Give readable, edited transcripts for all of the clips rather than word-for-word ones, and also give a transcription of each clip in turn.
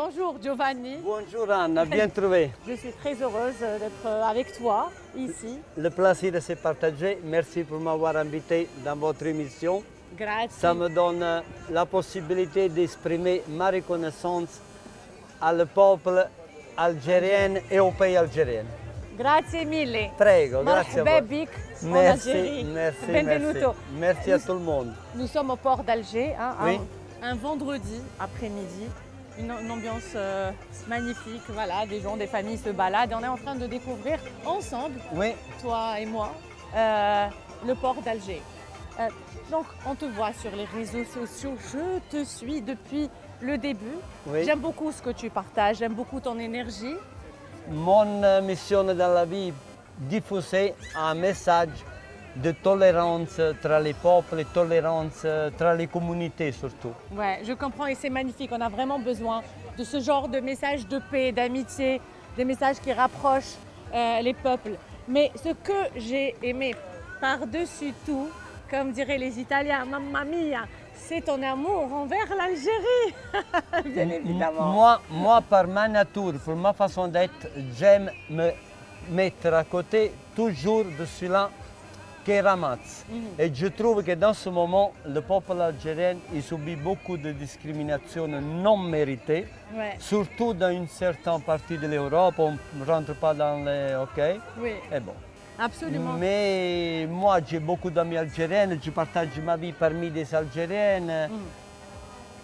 Bonjour Giovanni. Bonjour Anna, bien trouvé. Je suis très heureuse d'être avec toi ici. Le plaisir s'est partagé. Merci pour m'avoir invité dans votre émission. Grazie. Ça me donne la possibilité d'exprimer ma reconnaissance au peuple algérien et au pays algérien. Grazie mille. Prego, grazie a Marhaba voi. bik en Merci, Algérie. merci, Benvenuto. merci à tout le monde. Nous sommes au port d'Alger, hein, Oui. un vendredi après-midi. Une ambiance magnifique, voilà, des gens, des familles se baladent. Et on est en train de découvrir ensemble, Oui, toi et moi, le port d'Alger. Donc, on te voit sur les réseaux sociaux. Je te suis depuis le début. Oui. J'aime beaucoup ce que tu partages, j'aime beaucoup ton énergie. mon mission dans la vie, diffuser un message de tolérance entre les peuples, tolérance entre les communautés surtout. Ouais, je comprends et c'est magnifique. On a vraiment besoin de ce genre de messages de paix, d'amitié, des messages qui rapprochent les peuples. Mais ce que j'ai aimé par-dessus tout, comme diraient les Italiens, mamma mia, c'est ton amour envers l'Algérie, bien évidemment. Moi, par ma nature, pour ma façon d'être, j'aime me mettre à côté toujours de celui-là qui ramasse. Et je trouve que dans ce moment, le peuple algérien il subit beaucoup de discrimination non méritée, Ouais, surtout dans une certaine partie de l'Europe. On ne rentre pas dans les... OK. oui, Et bon. absolument. Mais moi, j'ai beaucoup d'amis algériens, je partage ma vie parmi des Algériennes.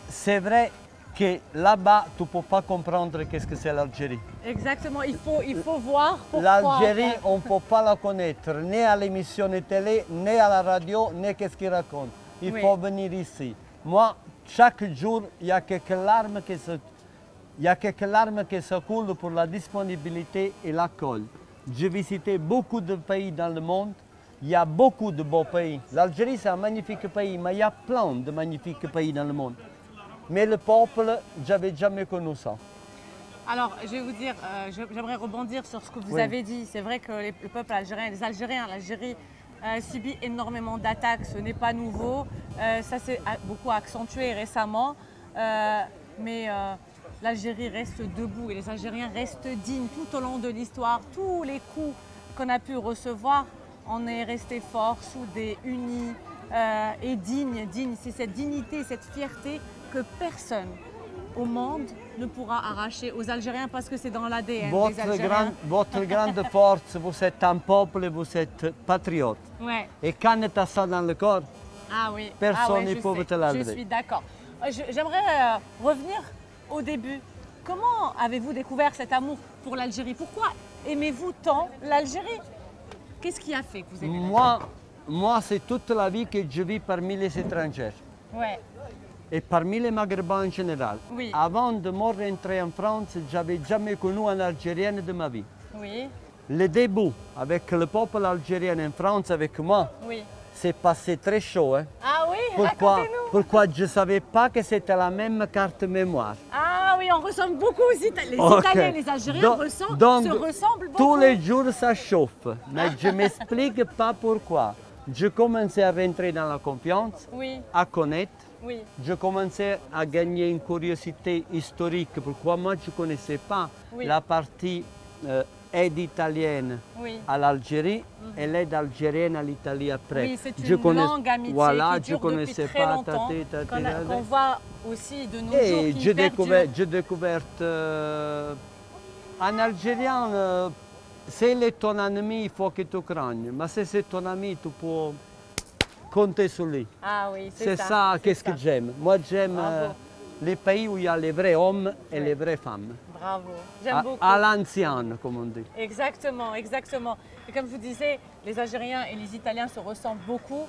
C'est vrai que là-bas, tu ne peux pas comprendre qu'est-ce que c'est l'Algérie. Exactement, il faut voir pourquoi. L'Algérie, on ne peut pas la connaître, ni à l'émission de télé, ni à la radio, ni qu'est-ce qu'il raconte. Il Oui. faut venir ici. Moi, chaque jour, il y a quelques larmes qui se coulent pour la disponibilité et l'accueil. J'ai visité beaucoup de pays dans le monde. Il y a beaucoup de beaux pays. L'Algérie, c'est un magnifique pays, mais il y a plein de magnifiques pays dans le monde. Mais le peuple, je n'avais jamais connu ça. Alors, je vais vous dire, j'aimerais rebondir sur ce que vous Oui. avez dit. C'est vrai que le peuple algérien, les Algériens, l'Algérie subit énormément d'attaques. Ce n'est pas nouveau. Ça s'est beaucoup accentué récemment. Mais l'Algérie reste debout et les Algériens restent dignes tout au long de l'histoire. Tous les coups qu'on a pu recevoir, on est resté forts, soudés, unis et dignes. C'est cette dignité, cette fierté que personne au monde ne pourra arracher aux Algériens parce que c'est dans l'ADN des Algériens. Votre grande force, vous êtes un peuple, vous êtes patriote. Ouais. Et quand tu as ça dans le corps, Ah oui. Personne ah ouais, ne peut je sais. te l'enlever. Je suis d'accord. J'aimerais revenir au début. Comment avez-vous découvert cet amour pour l'Algérie? Pourquoi aimez-vous tant l'Algérie? Qu'est-ce qui a fait que vous aimez l'Algérie? moi c'est toute la vie que je vis parmi les étrangers Ouais. et parmi les Maghrébins en général. Oui. Avant de me rentrer en France, je n'avais jamais connu un Algérien de ma vie. Oui. Le début avec le peuple algérien en France, avec moi, Oui. c'est passé très chaud. Hein. Ah oui, Pourquoi, racontez-nous. pourquoi je ne savais pas que c'était la même carte mémoire. Ah oui, on ressemble beaucoup aux Italiens. Les Ok. Italiens et les Algériens Donc- se ressemblent beaucoup. tous les jours, ça chauffe. Mais je ne m'explique pas pourquoi. Je commençais à rentrer dans la confiance, Oui, à connaître. oui. Je commençais à gagner une curiosité historique. Pourquoi moi, je ne connaissais pas Oui. la partie aide italienne Oui. à l'Algérie et l'aide algérienne à l'Italie après. Oui, c'est Je une connais- longue amitié voilà, qui je dure depuis connaissais très pas. longtemps, qu'on voit aussi de nos jours Et qui j'ai perdure. découvert en Algérien, s'il est ton ennemi, il faut que tu craignes. Mais si c'est ton ami, tu peux compter sur lui. Ah oui, C'est ça, qu'est-ce que j'aime. Moi, j'aime Bravo. les pays où il y a les vrais hommes et Oui. les vraies femmes. Bravo, j'aime beaucoup. À l'ancienne, comme on dit. Exactement, exactement. Et comme je vous disais, les Algériens et les Italiens se ressemblent beaucoup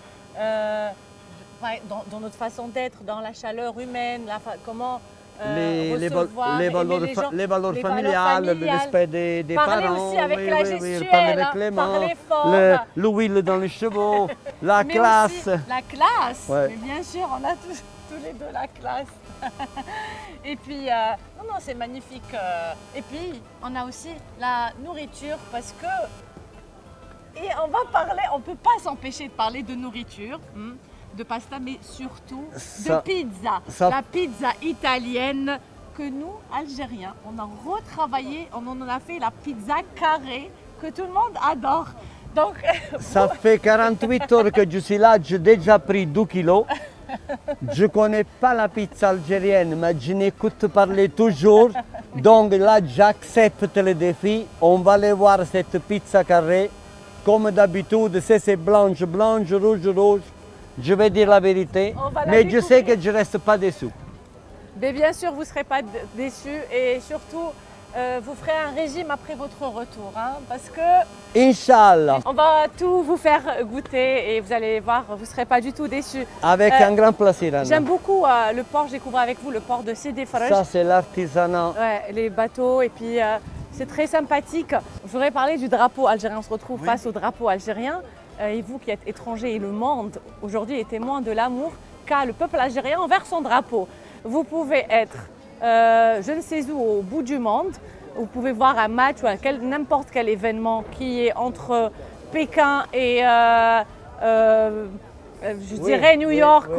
dans notre façon d'être, dans la chaleur humaine, comment Les recevoir, aimer les gens, les valeurs les familiales, le respect des Parler parents. aussi avec la gestuelle, parler avec hein, les mains, parler fort. l'huile dans les cheveux, la Mais classe. aussi la classe. Ouais. Mais bien sûr, on a tous les deux la classe. Et puis, non, c'est magnifique. Et puis, on a aussi la nourriture parce que, et on va parler, on ne peut pas s'empêcher de parler de nourriture, de pasta, mais surtout de Ça- pizza. ça- La pizza italienne que nous, Algériens, on a retravaillé, on en a fait la pizza carrée que tout le monde adore. Donc, Ça fait 48 heures que je suis là, j'ai déjà pris 2 kilos. Je ne connais pas la pizza algérienne, mais je n'écoute parler toujours. Donc là, j'accepte le défi. On va aller voir cette pizza carrée. Comme d'habitude, c'est blanche, blanche, rouge, rouge. Je vais dire la vérité, On va la mais je sais découvrir. que je ne reste pas déçu. mais bien sûr, vous ne serez pas déçus et surtout, vous ferez un régime après votre retour. Hein, parce que Inch'Allah, on va tout vous faire goûter et vous allez voir, vous ne serez pas du tout déçus. avec un grand plaisir. Anna. J'aime beaucoup le port, j'ai découvert avec vous le port de Sidi Faraj. Ça, c'est l'artisanat. Ouais, les bateaux et puis c'est très sympathique. Je voudrais parler du drapeau algérien. On se retrouve face au drapeau algérien. Et vous qui êtes étrangers et le monde aujourd'hui est témoin de l'amour qu'a le peuple algérien envers son drapeau. Vous pouvez être je ne sais où au bout du monde. Vous pouvez voir un match ou n'importe quel événement qui est entre Pékin et je dirais New York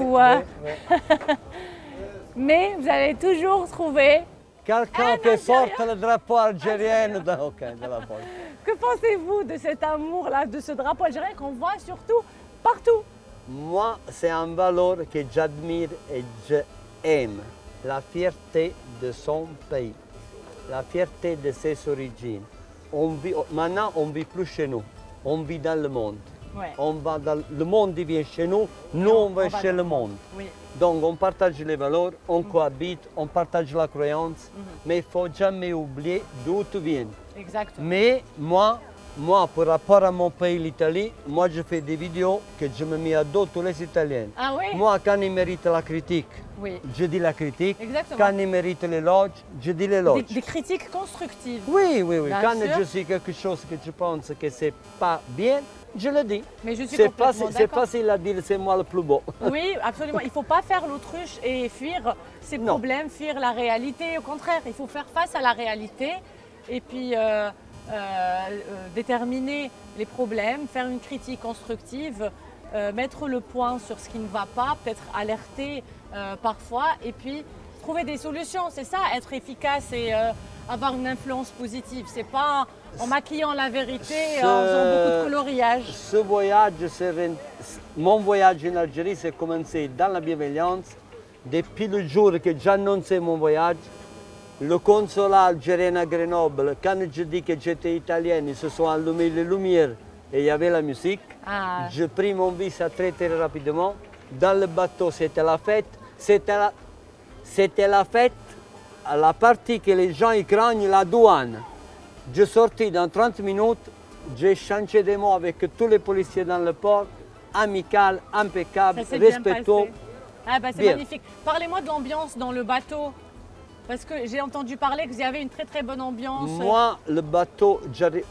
mais vous allez toujours trouver. Quelqu'un qui sorte le drapeau algérien de la poche. Que pensez-vous de cet amour-là, de ce drapeau algérien qu'on voit surtout partout? Moi, c'est un valeur que j'admire et j'aime. La fierté de son pays, la fierté de ses origines. Maintenant, on ne vit plus chez nous, on vit dans le monde. Ouais. Le monde vient chez nous, nous on va chez le monde. Oui. Donc on partage les valeurs, on cohabite, on partage la croyance, mais il ne faut jamais oublier d'où tu viens. Exactement. Mais moi, par rapport à mon pays, l'Italie, moi je fais des vidéos que je me mets à dos tous les Italiens. Ah oui? Moi, quand ils méritent la critique, Oui. je dis la critique. Exactement. Quand ils méritent l'éloge, je dis l'éloge. Des critiques constructives. Oui, oui, oui. Bien Quand sûr. je sais quelque chose que je pense que c'est pas bien, je le dis. Mais je suis C'est complètement c'est d'accord. facile à dire, c'est moi le plus beau. Oui, absolument. Il ne faut pas faire l'autruche et fuir ses Non. problèmes, fuir la réalité. Au contraire, il faut faire face à la réalité et puis déterminer les problèmes, faire une critique constructive, mettre le point sur ce qui ne va pas, peut-être alerter parfois et puis trouver des solutions. C'est ça, être efficace et avoir une influence positive. C'est pas en maquillant la vérité, en faisant beaucoup de coloriage. Ce voyage, mon voyage en Algérie, s'est commencé dans la bienveillance. Depuis le jour que j'annonçais mon voyage, le consulat algérien à Grenoble, quand je dis que j'étais italienne, ils se sont allumés les lumières et il y avait la musique. Ah. J'ai pris mon visa très très rapidement. Dans le bateau, c'était la fête. C'était la fête à la partie que les gens y craignent, la douane. Je sortis dans 30 minutes, j'ai changé des mots avec tous les policiers dans le port, amical, impeccable, Ça s'est bien respectueux. passé. Ah bah c'est Bien. magnifique. Parlez-moi de l'ambiance dans le bateau. Parce que j'ai entendu parler que vous y avait une très très bonne ambiance. Moi, le bateau,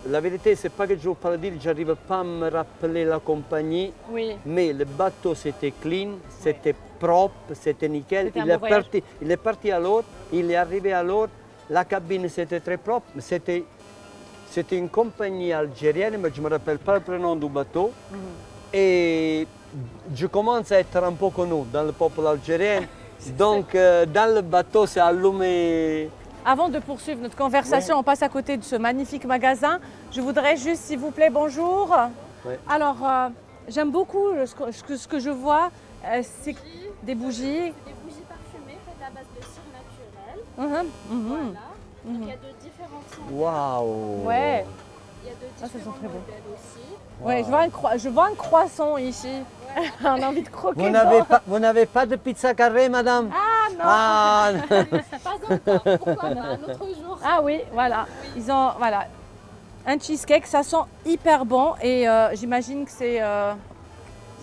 la vérité, c'est pas que je vous parle dire, j'arrive pas à me rappeler la compagnie, Oui. mais le bateau c'était clean, c'était propre, c'était nickel. C'était un beau voyage. Il est parti à l'heure, il est arrivé à l'heure, la cabine c'était très propre, c'était une compagnie algérienne, mais je ne me rappelle pas le prénom du bateau. Et je commence à être un peu connu dans le peuple algérien. Donc, dans le bateau, c'est allumé. Avant de poursuivre notre conversation, on passe à côté de ce magnifique magasin. Je voudrais juste, s'il vous plaît, bonjour. Ouais. Alors, j'aime beaucoup ce que je vois, c'est des bougies. Des bougies parfumées faites à base de cire naturelle. Voilà. Donc il y a de différents types. Waouh! Ouais. Il y a de Ah, ça sent différents très bon. modèles aussi. Ouais, je vois un croissant ici. On a envie de croquer. Vous n'avez pas de pizza carrée, madame? Ah non. Ah, Pas encore. Pourquoi pas un autre jour. Ah oui, voilà. Ils ont un cheesecake, ça sent hyper bon et j'imagine que c'est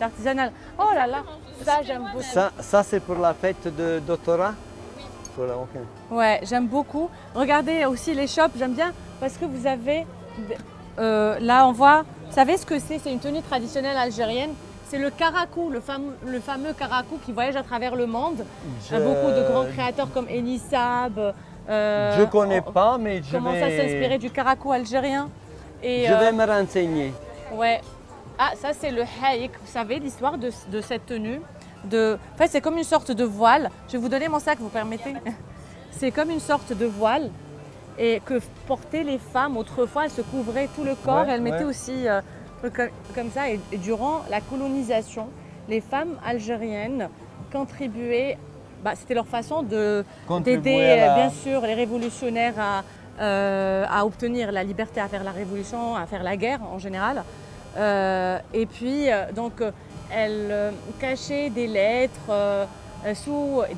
artisanal. Oh là là, ça j'aime beaucoup. ça c'est pour la fête de doctorat? Oui. Ouais, j'aime beaucoup. Regardez aussi les shops, j'aime bien parce que vous avez là on voit, vous savez ce que c'est? C'est une tenue traditionnelle algérienne. C'est le karakou, le fameux karakou qui voyage à travers le monde. Beaucoup de grands créateurs comme Enissab. Je ne connais pas, mais je commencent à s'inspirer vais, du karakou algérien. Et, je vais me renseigner. ouais. Ah, ça c'est le haïk. Vous savez l'histoire de cette tenue. En fait, c'est comme une sorte de voile. Je vais vous donner mon sac, vous permettez? c'est comme une sorte de voile et que portaient les femmes autrefois. Elles se couvraient tout le corps, elles mettaient aussi comme ça. Et durant la colonisation, les femmes algériennes contribuaient, c'était leur façon d'aider bien sûr les révolutionnaires à obtenir la liberté, à faire la révolution, à faire la guerre en général. Et puis donc elles cachaient des lettres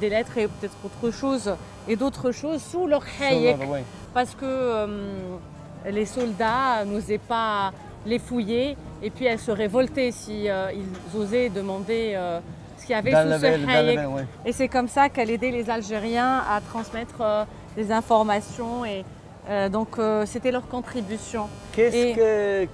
des lettres et peut-être autre chose et d'autres choses sous leur hayek parce que les soldats n'osaient pas les fouiller et puis elles se révoltaient si ils osaient demander ce qu'il y avait sous ce hayek. Et c'est comme ça qu'elle aidait les Algériens à transmettre des informations et donc c'était leur contribution. Et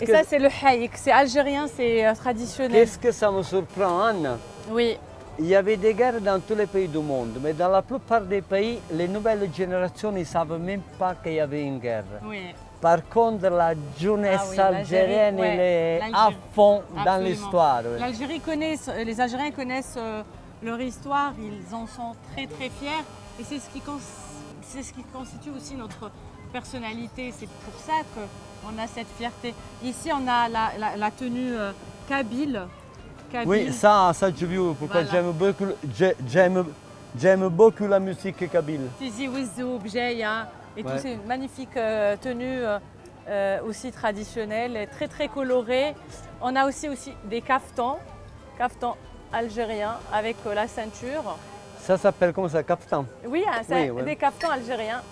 ça c'est le hayek, c'est algérien, c'est traditionnel. Qu'est-ce que ça me surprend, Anna? Oui. Il y avait des guerres dans tous les pays du monde, mais dans la plupart des pays, les nouvelles générations ne savent même pas qu'il y avait une guerre. Oui. Par contre, la jeunesse algérienne elle est à fond dans l'histoire. L'Algérie les Algériens connaissent leur histoire, ils en sont très très fiers et c'est ce qui constitue aussi notre personnalité. C'est pour ça qu'on a cette fierté. Ici, on a la tenue kabyle. Oui, ça j'ai vu, pourquoi j'aime beaucoup la musique kabyle. Tizi Ouzou, Bjeya, et toutes ces magnifiques tenues aussi traditionnelles, et très très colorées. On a aussi des caftans algériens avec la ceinture. Ça s'appelle comment ça, kaftan? Oui, des caftans algériens,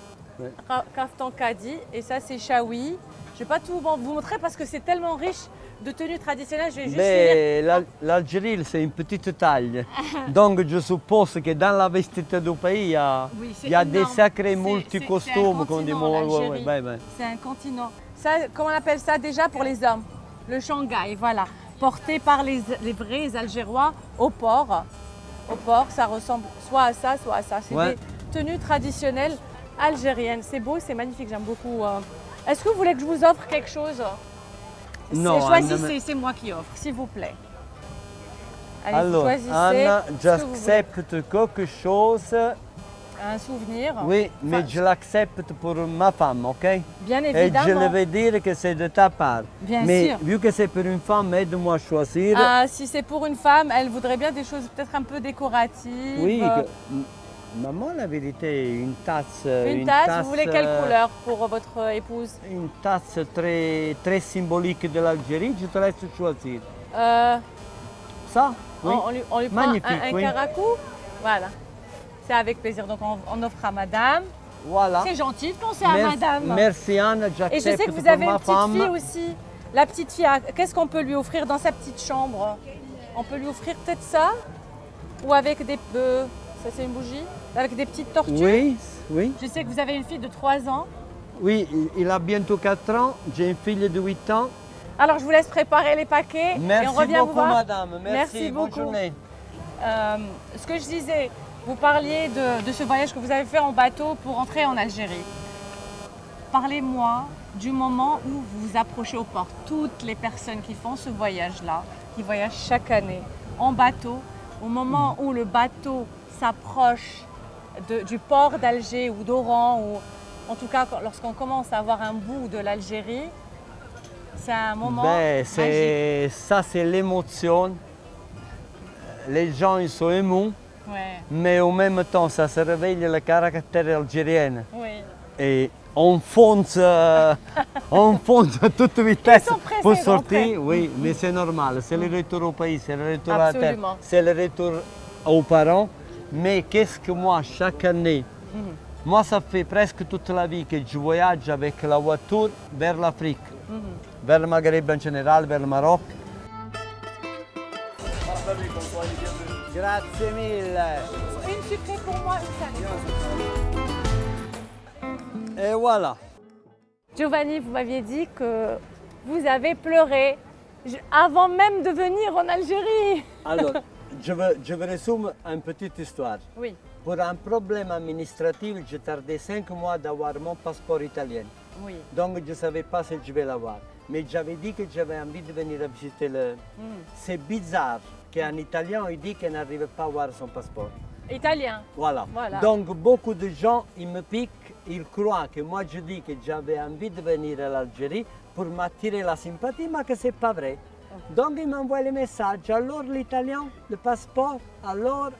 kaftan kadi, et ça c'est chaoui. Je ne vais pas tout vous montrer parce que c'est tellement riche de tenues traditionnelles. Je vais juste finir. L'Algérie, c'est une petite taille. Donc, je suppose que dans la vestite du pays, il y a des sacrés multicostumes. C'est un continent. Ça, comment on appelle ça déjà pour les hommes? Le Shanghai, voilà. Porté par les vrais Algérois au port. Au port, ça ressemble soit à ça, soit à ça. C'est des tenues traditionnelles algériennes. C'est beau, c'est magnifique, j'aime beaucoup. Est-ce que vous voulez que je vous offre quelque chose? Non, choisissez, c'est moi qui offre, s'il vous plaît. Allez, alors, choisissez. Anna, j'accepte quelque chose. Un souvenir? Oui, mais je l'accepte pour ma femme, ok? Bien évidemment. Et je vais dire que c'est de ta part. Bien mais sûr. Vu que c'est pour une femme, aide-moi à choisir. Si c'est pour une femme, elle voudrait bien des choses peut-être un peu décoratives. Oui, maman, la vérité, une tasse. Une tasse, vous voulez quelle couleur pour votre épouse? Une tasse très symbolique de l'Algérie, je te laisse choisir. Ça? Oui. On lui prend un caracou? Voilà. C'est avec plaisir. Donc on offre à madame. Voilà. C'est gentil de penser à madame. Merci Anne, j'accepte. Et je sais que vous avez une petite fille aussi. La petite fille, qu'est-ce qu'on peut lui offrir dans sa petite chambre? On peut lui offrir peut-être ça? Ou avec des... ça c'est une bougie? Avec des petites tortues? Oui, oui. Je sais que vous avez une fille de 3 ans. Oui, il a bientôt 4 ans. J'ai une fille de 8 ans. Alors je vous laisse préparer les paquets. Merci et on revient beaucoup vous voir. madame. Merci beaucoup. Bonne journée. Ce que je disais, vous parliez de ce voyage que vous avez fait en bateau pour entrer en Algérie. Parlez-moi du moment où vous vous approchez au port. Toutes les personnes qui font ce voyage-là, qui voyagent chaque année en bateau, au moment où le bateau s'approche du port d'Alger ou d'Oran, ou en tout cas lorsqu'on commence à avoir un bout de l'Algérie, c'est un moment magique. Ça, c'est l'émotion. Les gens ils sont émus, mais en même temps, ça se réveille le caractère algérien. Oui. Et on fonce à toute vitesse pour sortir. Oui, mais c'est normal. C'est le retour au pays, c'est le retour à la terre, c'est le retour aux parents. Mais qu'est-ce que moi, chaque année, moi, ça fait presque toute la vie que je voyage avec la voiture vers l'Afrique, vers le Maghreb en général, vers le Maroc. Grazie mille. Une sucrée pour moi, une salée. Et voilà. Giovanni, vous m'aviez dit que vous avez pleuré avant même de venir en Algérie. Alors, je veux résumer une petite histoire. Oui. Pour un problème administratif, j'ai tardé 5 mois d'avoir mon passeport italien. Oui. Donc, je ne savais pas si je vais l'avoir. Mais j'avais dit que j'avais envie de venir visiter le... C'est bizarre qu'un Italien il dit qu'il n'arrive pas à avoir son passeport. Italien. Voilà. Voilà. Donc beaucoup de gens, ils me piquent, ils croient que moi je dis que j'avais envie de venir à l'Algérie pour m'attirer la sympathie, mais que c'est pas vrai. Donc ils m'envoient les messages, alors l'italien, le passeport, alors.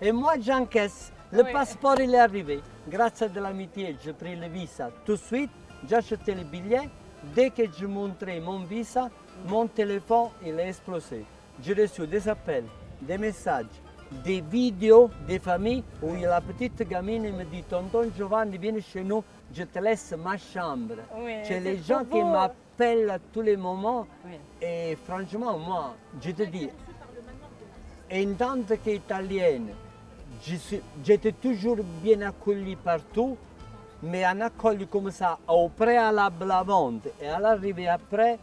Et moi j'encaisse. Le Oui. passeport il est arrivé. Grâce à de l'amitié, j'ai pris le visa tout de suite, j'ai acheté le billet. Dès que je montrais mon visa, mon téléphone il a explosé. J'ai reçu des appels, des messages, des vidéos des familles où la petite gamine me dit Tonton Giovanni, viens chez nous, je te laisse ma chambre. Oui, C'est c'est les trop gens qui beau. m'appellent à tous les moments. Oui. Et franchement, moi, je te dis, en tant qu'italienne, j'étais toujours bien accueilli partout, mais un accueil comme ça, au préalable avant et à l'arrivée après,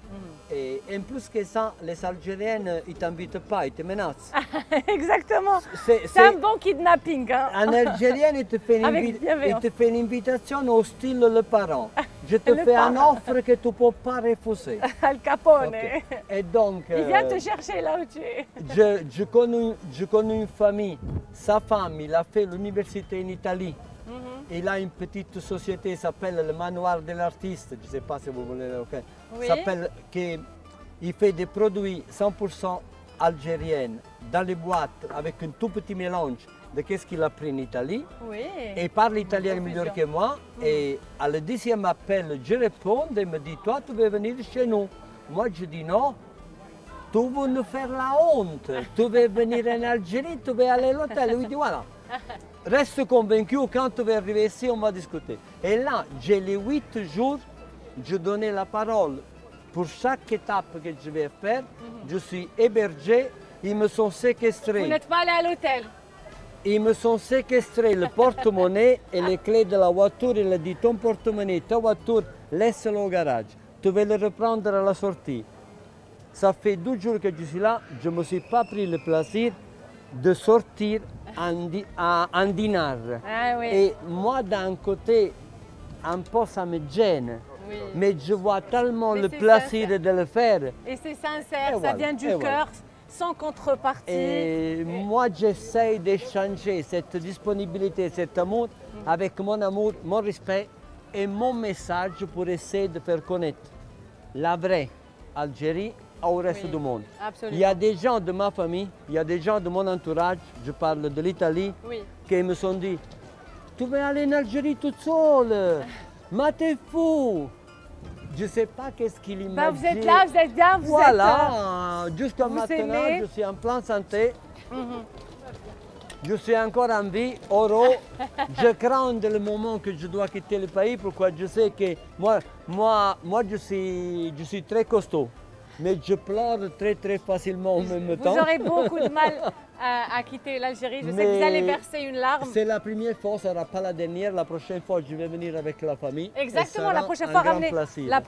et en plus que ça, les Algériennes, ils ne t'invitent pas, ils te menacent. Exactement. C'est- C'est un bon kidnapping. Hein. Un Algérien, il te fait Avec bienveillance. une invitation au style le parent. Je te Le fais une parent. offre que tu ne peux pas refuser. Al Capone. Ok. Et donc, Il vient te chercher là où tu es. je connais une famille, sa femme, il a fait l'université en Italie. Il a une petite société qui s'appelle le Manoir de l'artiste, je ne sais pas si vous voulez le reconnaître. Oui. Il fait des produits 100% algériens dans les boîtes avec un tout petit mélange de ce qu'il a pris en Italie. Oui. Et parle italien Confusion. mieux que moi. Et à le 10e appel, je réponds et il me dit, toi, tu veux venir chez nous. Moi, je dis non. Tu veux nous faire la honte. Tu veux venir en Algérie, tu veux aller à l'hôtel. Il dit, voilà. Reste convaincu, quand tu vas arriver ici, on va discuter. Et là, j'ai les 8 jours, je donnais la parole pour chaque étape que je vais faire. Je suis hébergé, ils me sont Vous séquestrés. n'êtes pas allé à l'hôtel. Ils me sont séquestrés le porte-monnaie et les clés de la voiture. Il a dit ton porte-monnaie, ta voiture, laisse-le au garage. Tu vas le reprendre à la sortie. Ça fait 12 jours que je suis là, je ne me suis pas pris le plaisir de sortir en dîner. Ah oui. Et moi, d'un côté, un peu ça me gêne. Oui. Mais je vois tellement Mais le c'est plaisir sincère. de le faire. Et c'est sincère, Et ça voilà, vient du et cœur, voilà. sans contrepartie. Et moi, j'essaie d'échanger cette disponibilité, cet amour avec mon amour, mon respect et mon message pour essayer de faire connaître la vraie Algérie au reste Oui, du monde. absolument. Il y a des gens de ma famille, il y a des gens de mon entourage, je parle de l'Italie, Oui. qui me sont dit tu vas aller en Algérie toute seule, mais t'es fou. Je ne sais pas qu'est-ce qu'il imagine. Bah, vous êtes là, vous êtes bien, vous Voilà, jusqu'à vous maintenant, aimez. je suis en pleine santé. Je suis encore en vie, heureux. Je crains le moment que je dois quitter le pays, pourquoi je sais que moi je suis très costaud. Mais je pleure très facilement en même Vous temps. aurez beaucoup de mal à quitter l'Algérie. Je sais que Mais vous allez verser une larme. C'est la première fois, ce ne sera pas la dernière. La prochaine fois, je vais venir avec la famille. Exactement, Et la ça prochaine sera fois, un grand plaisir.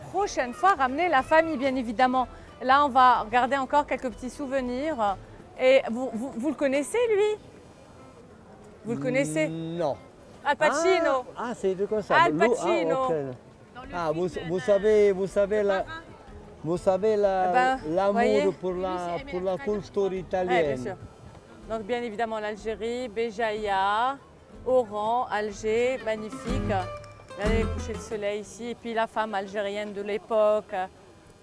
ramener la famille, bien évidemment. Là, on va regarder encore quelques petits souvenirs. Et vous le connaissez, lui? Vous le connaissez? Non. Al Pacino. Ah, c'est de quoi ça? Al Pacino. Ah, ok. Ah, vous savez Ben, voyez. l'amour pour la culture Ouais, italienne. bien sûr. Donc, bien évidemment, l'Algérie, Béjaïa, Oran, Alger, magnifique. Regardez le coucher de soleil ici. Et puis la femme algérienne de l'époque,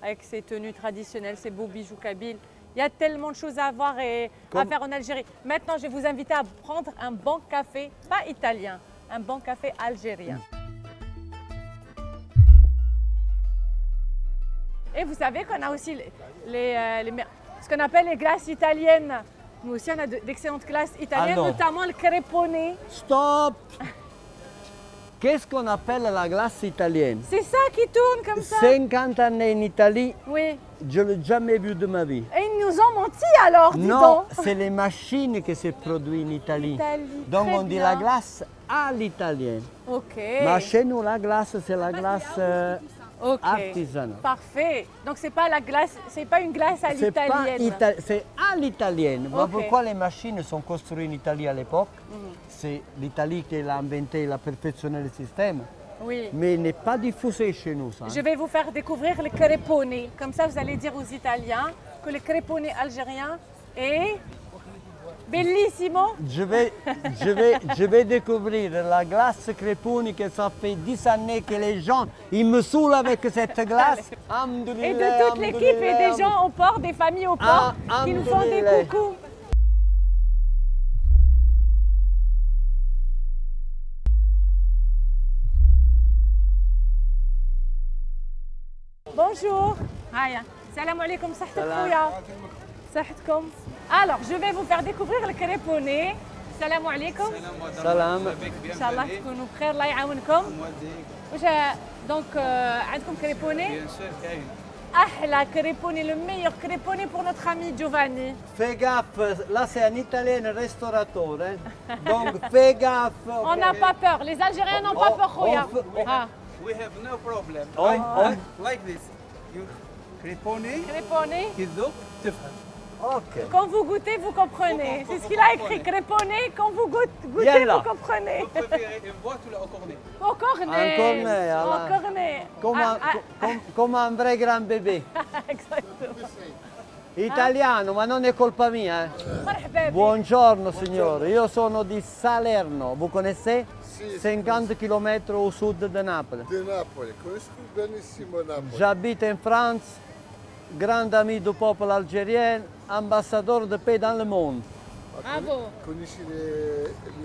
avec ses tenues traditionnelles, ses beaux bijoux kabyles. Il y a tellement de choses à voir et à faire en Algérie. Maintenant, je vais vous inviter à prendre un bon café, pas italien, un bon café algérien. Et vous savez qu'on a aussi ce qu'on appelle les glaces italiennes. Nous aussi, on a d'excellentes glaces italiennes, non. notamment le crepone. Stop! Qu'est-ce qu'on appelle la glace italienne? C'est ça qui tourne comme ça. 50 années en Italie, Oui. je ne l'ai jamais vu de ma vie. Et ils nous ont menti alors, dis Non, donc. c'est les machines qui se produisent en Italie. Italie, Donc très on dit bien. la glace à l'italienne. Ok. Mais chez nous, la glace, c'est la glace Ok. artisanale. Parfait. Donc c'est pas la glace, c'est pas une glace à C'est pas l'italienne. c'est à l'italienne. Mais Ok. pourquoi les machines sont construites en Italie à l'époque? C'est l'Italie qui l'a inventé, l'a perfectionné le système. Oui. Mais il n'est pas diffusé chez nous, ça. Je vais vous faire découvrir le crepone. Comme ça, vous allez dire aux Italiens que le crepone algérien est... Bellissimo. Je vais découvrir la glace créponi que ça fait 10 années que les gens ils me saoulent avec cette glace. Et de toute l'équipe et des gens au port, des familles au port qui nous font des coucous. Bonjour. Salam alaikum, صحتك خويا. صحتكم. Alors, je vais vous faire découvrir le créponi. Salam alaikum. Salam. ان شاء الله تكونوا بخير الله يعاونكم. واش دونك عندكم كريبوني؟ Bien sûr, كاين. احلى كريبوني le meilleur créponi pour notre ami Giovanni. Fais gaffe, là c'est un italien restaurateur. Hein. Donc fais gaffe. On n'a pas peur, les Algériens n'ont pas peur خويا. We have no problem. Like this. You créponi, Créponi. كذوق تفهم. Ok. Quand vous goûtez, vous comprenez. C'est ce qu'il a écrit, créponi. Quand vous goûtez, Yalla. vous comprenez. Vous préférez une boîte ou la au cornet? Au cornet. Un cornet, Au alors. cornet. Come un vrai grand bébé. Exactement. Italiano, ma non è colpa mia. مرحبا بك. Buongiorno signore, io sono di Salerno, vous connaissez? Sì, 50 km au sud de Naples. di Napoli, conosco benissimo Napoli. J'habite en France, grand ami du peuple algérien, ambassadeur de paix dans le monde. Bravo. Conosci le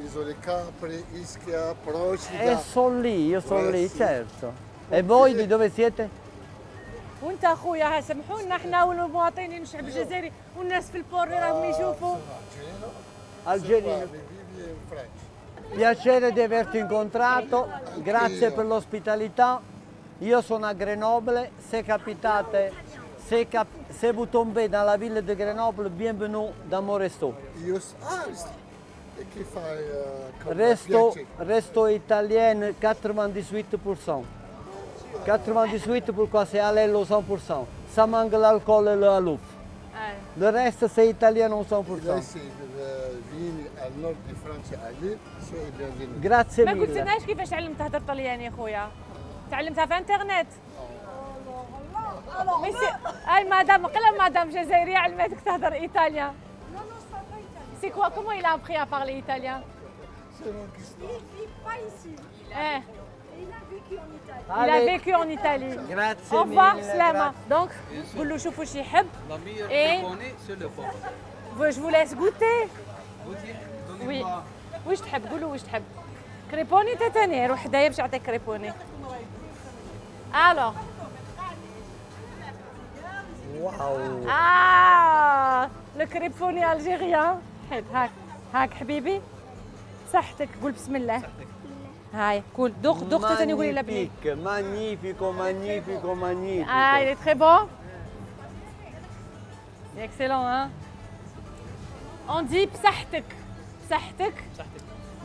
isole Capri, Ischia, E Procida. sono lì, io sono lì, sì. certo. E voi di dove siete? وانت اخويا سامحونا احنا والمواطنين الشعب الجزائري والناس في البور اللي راهم يشوفوا. Algerino. Vivi in Francia. Piacere di averti incontrato, grazie per l'ospitalità. Io sono a Grenoble, se capitate, se vous tombez dans la ville de Grenoble, bienvenue dans mon resto. E che fai con Resto, piace? resto italien 98%. 98 pourquoi c'est halal au 100%. Ça manque l'alcool et le halouf. Le reste c'est italien au 100%. Lei se vieni al nord di Francia, a Lille, sei bienvenuto. Grazie ما mille. قلتلناش كيفاش علمت تهضر طلياني خويا. تعلمتها في انترنت. مي سي اي مدام قلا مدام جزائريه علمتك تهضر ايطاليان. C'est quoi? Comment il a appris à parler italien? Il vit pas ici. Eh, Il a vécu en Italie. il a Allez, vécu en Italie. grazie Au revoir, mille, Slama. grazie. Donc, قولوا شوفوا شي يحب. La meilleure Et- créponi, c'est le port. Je vous laisse goûter. Goûtez, Oui. donnez-moi. واش تحب؟ قولوا واش تحب. كريبوني تاتاني روح حدايا باش نعطيك كريبوني. الوغ Wow. لو كريبوني الجيريان. حيد هاك حبيبي. صحتك قول بسم الله. هاي قول دوق تاني قولي لا بلي. Magnifique, magnifico, magnifico, magnifico. Ah, il est très bon. Il est excellent, hein. On dit بصحتك. بصحتك.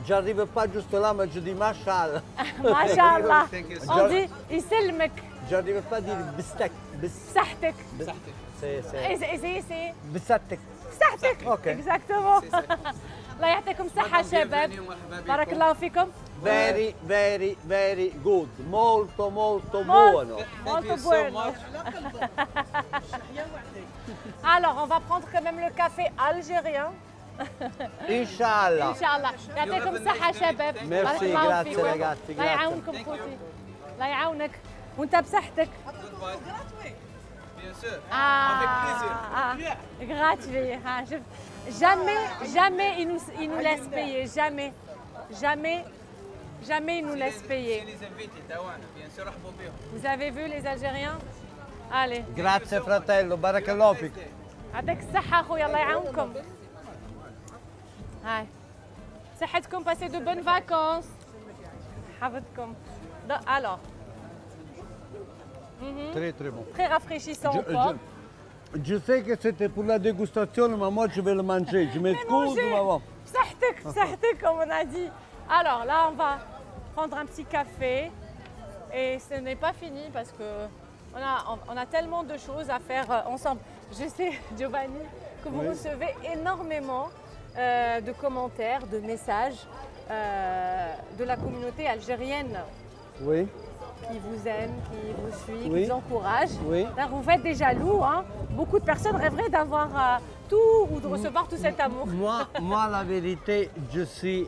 J'arrive pas juste là, mais je dis machallah. ما شاء الله. Thank you so On dit يسلمك. J'arrive pas à dire bistek. بصحتك. C'est C'est bistek. بصحتك. Ok. Exactement. الله يعطيكم الصحة شباب. بارك الله فيكم. Very, very, very good. Molto, molto Molto. buono. Thank you so bueno. much. Alors, on va prendre quand même le café algérien. Inshallah. ان شاء الله يعطيكم الصحه شباب. Merci, بارك الله grazie, فيكم. ragazzi, الله grazie. يعاونكم خوتي. الله يعاونك وانت بصحتك. Bien sûr. Avec plaisir. Gratuit. Jamais ils nous laissent payer. Jamais ils nous laissent payer. C'est les invités, Tawana. Bien sûr, رحبوا بهم. Vous avez vu les Algériens? Allez. Grazie fratello, barakallahu fik. يعطيك الصحة أخويا الله يعاونكم. هاي. صحتكم passez de bonnes vacances. حفظكم. Alors. Très très bon. Très rafraîchissant au port. Je sais que c'était pour la dégustation, mais moi je vais le manger. Je m'excuse, maman. Psahtek, comme on a dit. Alors là, on va prendre un petit café. Et ce n'est pas fini parce que on a tellement de choses à faire ensemble. Je sais, Giovanni, que vous recevez énormément de commentaires, de messages de la communauté algérienne Oui, qui vous aime, qui vous suit, Oui. qui vous encourage. Oui. Alors, vous faites des jaloux. Hein. Beaucoup de personnes rêveraient d'avoir tout ou de recevoir tout cet amour. Moi, la vérité, je suis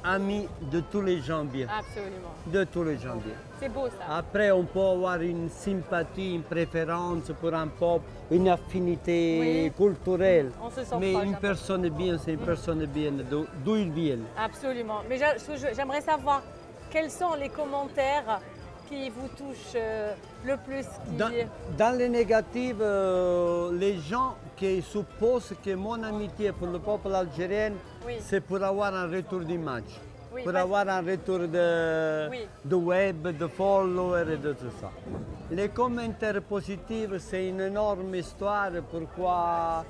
ami de tous les gens bien. Absolument. De tous les gens bien. C'est beau ça. Après, on peut avoir une sympathie, une préférence pour un peuple, une affinité culturelle. On se sent Mais proche, une hein. personne bien, c'est une personne bien, d'où ils viennent. Absolument. Mais j'aimerais savoir quels sont les commentaires qui vous touchent le plus. Dans les négatives, les gens qui supposent que mon amitié pour le peuple algérien, Oui. c'est pour avoir un retour d'image. Oui, Pour parce- avoir un retour de web, de followers et de tout ça. Les commentaires positifs, c'est une énorme histoire. Pourquoi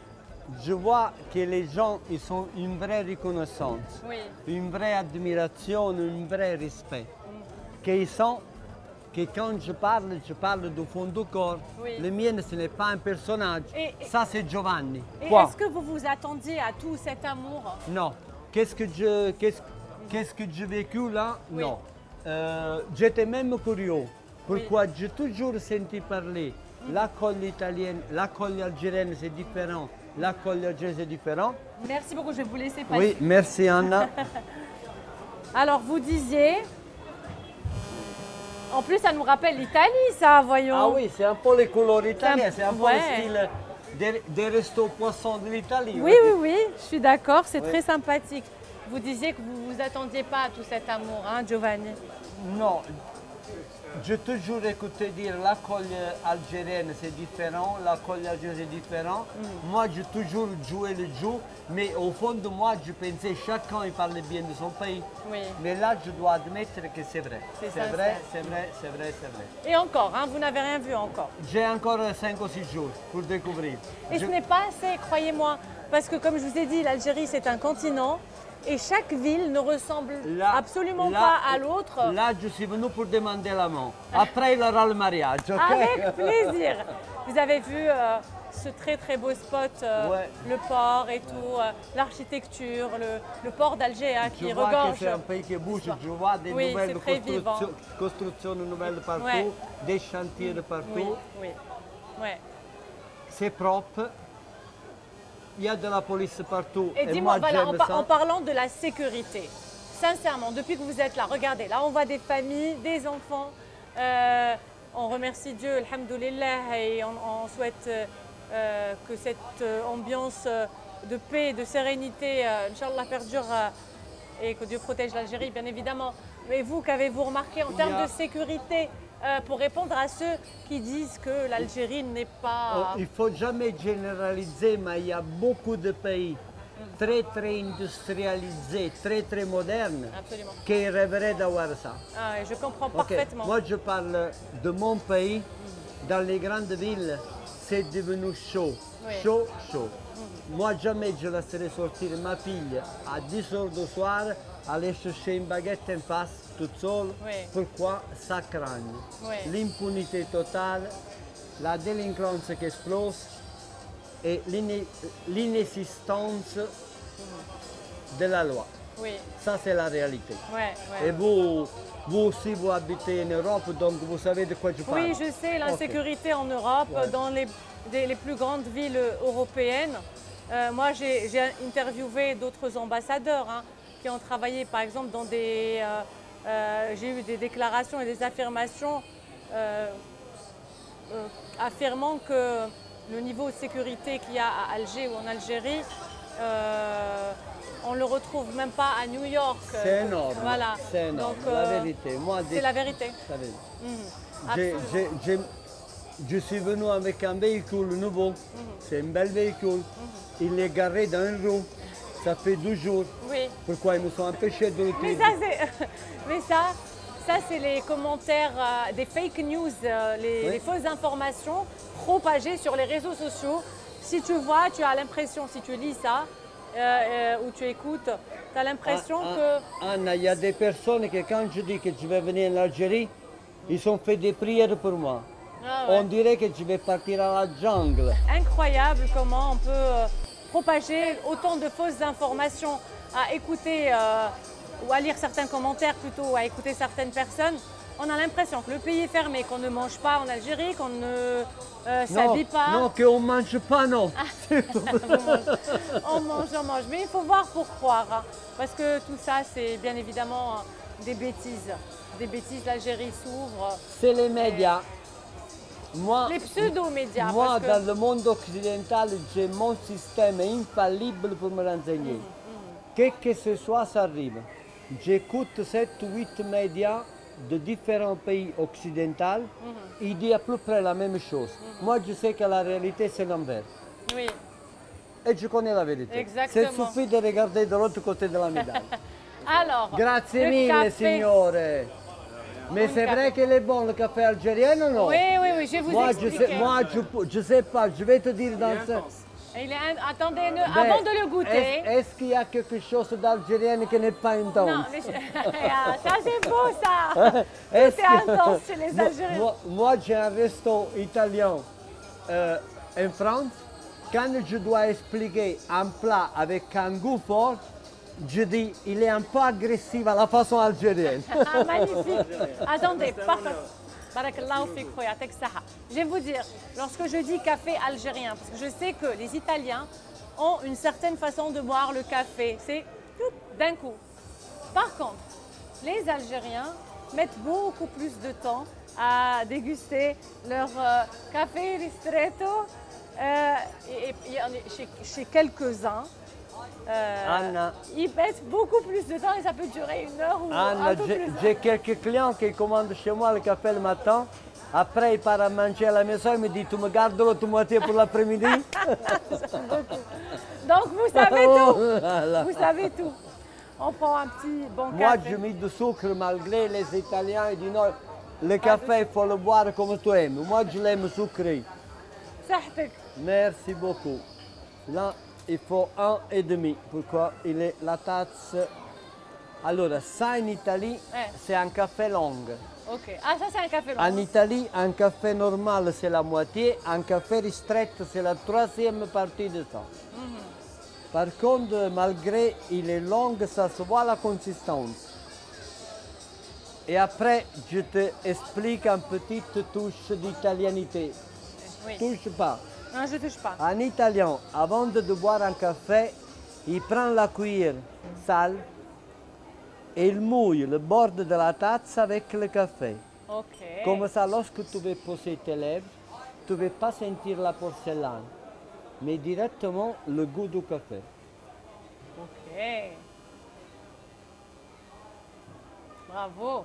je vois que les gens ils ont une vraie reconnaissance, Oui. une vraie admiration, un vrai respect. Qu'ils sont, que quand je parle du fond du corps. Oui. Le mien, ce n'est pas un personnage. Et- Ça, c'est Giovanni. Et Quoi? est-ce que vous vous attendiez à tout cet amour? Non. Qu'est-ce que j'ai vécu là? Oui. Non. J'étais même curieux. Pourquoi j'ai toujours senti parler la colle italienne, la colle algérienne c'est différent, la colle algérienne c'est différent. Merci beaucoup, je vais vous laisser passer. Oui, merci Anna. Alors vous disiez, en plus ça nous rappelle l'Italie ça, voyons. Ah oui, c'est un peu les couleurs italiennes, c'est un peu ouais. le style des restos poissons de l'Italie. Oui, oui, oui, je suis d'accord, c'est très sympathique. Vous disiez que vous ne vous attendiez pas à tout cet amour, hein, Giovanni? Non, j'ai toujours écouté dire la colle algérienne c'est différent, la colle algérienne c'est différent. Moi j'ai toujours joué le jeu, mais au fond de moi je pensais chacun il parlait bien de son pays. Oui. Mais là je dois admettre que c'est vrai. C'est C'est sincère. vrai, c'est vrai, c'est vrai, c'est vrai. Et encore, hein, vous n'avez rien vu encore. J'ai encore 5 ou 6 jours pour découvrir. Et ce n'est pas assez, croyez-moi, parce que comme je vous ai dit, l'Algérie c'est un continent et chaque ville ne ressemble Là- absolument là- pas à l'autre. Là je suis venu pour demander la main. Après il y aura le mariage, ok? Avec plaisir. Vous avez vu ce très très beau spot, Ouais. le port et tout, l'architecture, le port d'Alger hein, qui Je vois que regorge. c'est un pays qui bouge, je vois des Oui, nouvelles c'est très vivant. constructions nouvelles partout, Ouais. des chantiers de partout. Oui, oui. Ouais. C'est propre. Il y a de la police partout. Et dis-moi, moi, voilà, j'aime ça. en parlant de la sécurité, sincèrement, depuis que vous êtes là, regardez, là on voit des familles, des enfants. On remercie Dieu, alhamdoulilah, et on souhaite que cette ambiance de paix, de sérénité, Inch'Allah, perdure et que Dieu protège l'Algérie, bien évidemment. Mais vous, qu'avez-vous remarqué en termes de sécurité pour répondre à ceux qui disent que l'Algérie n'est pas... Il ne faut jamais généraliser, mais il y a beaucoup de pays très très industrialisés, très très modernes, Absolument. qui rêveraient d'avoir ça. Ah, et je comprends Ok. parfaitement. Moi, je parle de mon pays. Dans les grandes villes, c'est devenu chaud. Oui. Chaud, chaud. Moi, jamais je laisserai sortir ma fille à 10 heures du soir, aller chercher une baguette en face, toute seule. Oui. Pourquoi? Ça craint. Oui. L'impunité totale, la délinquance qui explose et l'inexistence de la loi. Oui, Ça, c'est la réalité. ouais, Et ouais. vous aussi, vous habitez en Europe, donc vous savez de quoi je parle. Oui, je sais, l'insécurité en Europe, Ouais. dans les plus grandes villes européennes. Moi, j'ai interviewé d'autres ambassadeurs hein, qui ont travaillé, par exemple, dans des... j'ai eu des déclarations et des affirmations affirmant que le niveau de sécurité qu'il y a à Alger ou en Algérie, on ne le retrouve même pas à New York. C'est énorme. Voilà. C'est énorme. Donc, la vérité. Moi, c'est la vérité. la vérité. Absolument. Je suis venu avec un véhicule nouveau. C'est un bel véhicule. Il est garé dans une rue. Ça fait 12 jours. Oui. Pourquoi ils me sont empêchés de Mais l'utiliser? ça, c'est les commentaires des fake news, les fausses informations propagées sur les réseaux sociaux. Si tu vois, tu as l'impression, si tu lis ça ou tu écoutes, tu as l'impression que... Anna, il y a des personnes que quand je dis que je vais venir en Algérie, ils ont fait des prières pour moi. Ah ouais. On dirait que je vais partir à la jungle. Incroyable comment on peut propager autant de fausses informations, à écouter ou à lire certains commentaires plutôt, à écouter certaines personnes. on a l'impression que le pays est fermé, qu'on ne mange pas en Algérie, qu'on ne s'habille pas. Non, qu'on ne mange pas, non. On mange. Mais il faut voir pour croire. Hein, parce que tout ça, c'est bien évidemment des bêtises. Des bêtises, l'Algérie s'ouvre. C'est les médias. Moi, les pseudo-médias. Moi, dans le monde occidental, j'ai mon système infallible pour me renseigner. Que ce soit, ça arrive. J'écoute 7 ou 8 médias de différents pays occidentaux. Ils disent à peu près la même chose. Moi, je sais que la réalité, c'est l'envers. Oui. Et je connais la vérité. Exactement. Il suffit de regarder de l'autre côté de la médaille. Alors, Grazie mille, signore. Mais c'est vrai qu'il est bon le café algérien ou non? Oui, je vais vous expliquer. Je sais pas, je vais te dire dans ça. Attendez, avant de le goûter. Est-ce qu'il y a quelque chose d'algérien qui n'est pas intense? Non, mais ça c'est beau ça. C'est intense chez les Algériens. Moi j'ai un resto italien en France. Quand je dois expliquer un plat avec un goût fort, je dis il est un peu agressif à la façon algérienne. Ah, magnifique. Attendez, Barakallahu fik, khoyatek saha. Je vais vous dire, lorsque je dis café algérien, parce que je sais que les Italiens ont une certaine façon de boire le café, c'est d'un coup. Par contre, les Algériens mettent beaucoup plus de temps à déguster leur café ristretto chez quelques-uns. Anna, ils mettent beaucoup plus de temps et ça peut durer 1 heure ou un peu plus. J'ai quelques clients qui commandent chez moi le café le matin. Après, ils partent à manger à la maison et me disent tu me gardes l'autre moitié pour l'après-midi. Donc vous savez tout. Vous savez tout. On prend un petit bon café. Moi, je mets du sucre malgré les Italiens. Ils disent non, le café, il faut le boire comme tu aimes. Moi, je l'aime sucré. Merci beaucoup. Là, il faut 1,5. Pourquoi il est la tasse. Alors, ça en Italie, c'est un café long. Ok. Ah, ça c'est un café long. En Italie, un café normal, c'est la moitié. Un café ristretto, c'est la 3e partie de ça. Par contre, malgré il est long, ça se voit la consistance. Et après, je t'explique une petite touche d'italianité. Oui. Touche pas. Non, je ne touche pas. En italien, avant de boire un café, il prend la cuillère sale et il mouille le bord de la tasse avec le café. Ok. Comme ça, lorsque tu veux poser tes lèvres, tu ne veux pas sentir la porcelaine, mais directement le goût du café. Ok. Bravo.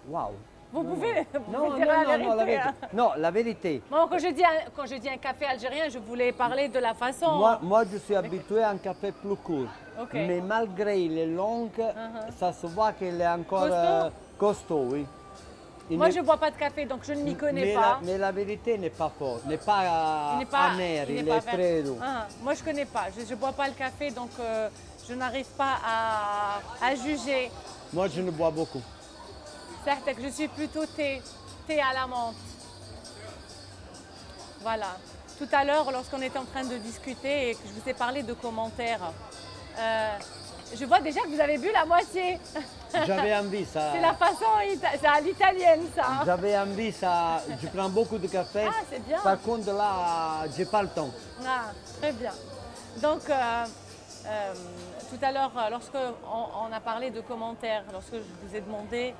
Waouh. Vous pouvez Non, dire la vérité. la vérité. Non, la vérité. Bon, quand je dis un café algérien, je voulais parler de la façon. Moi, je suis habitué à un café plus court. Okay. Mais malgré il est long, ça se voit qu'il est encore costaud, oui. Moi, je ne bois pas de café, donc je ne m'y connais pas. Mais la vérité n'est pas forte, n'est pas amer, il est très doux. Moi, je ne connais pas. Je ne bois pas le café, donc je n'arrive pas à juger. Moi, je ne bois beaucoup. Certes que je suis plutôt thé à la menthe. Voilà. Tout à l'heure, lorsqu'on était en train de discuter et que je vous ai parlé de commentaires, je vois déjà que vous avez bu la moitié. J'avais envie, ça. C'est la façon, c'est à l'italienne, ça. J'avais envie, ça. Je prends beaucoup de café. Ah, c'est bien. Par contre, là, j'ai pas le temps. Ah, très bien. Donc, tout à l'heure, lorsqu'on a parlé de commentaires, lorsque je vous ai demandé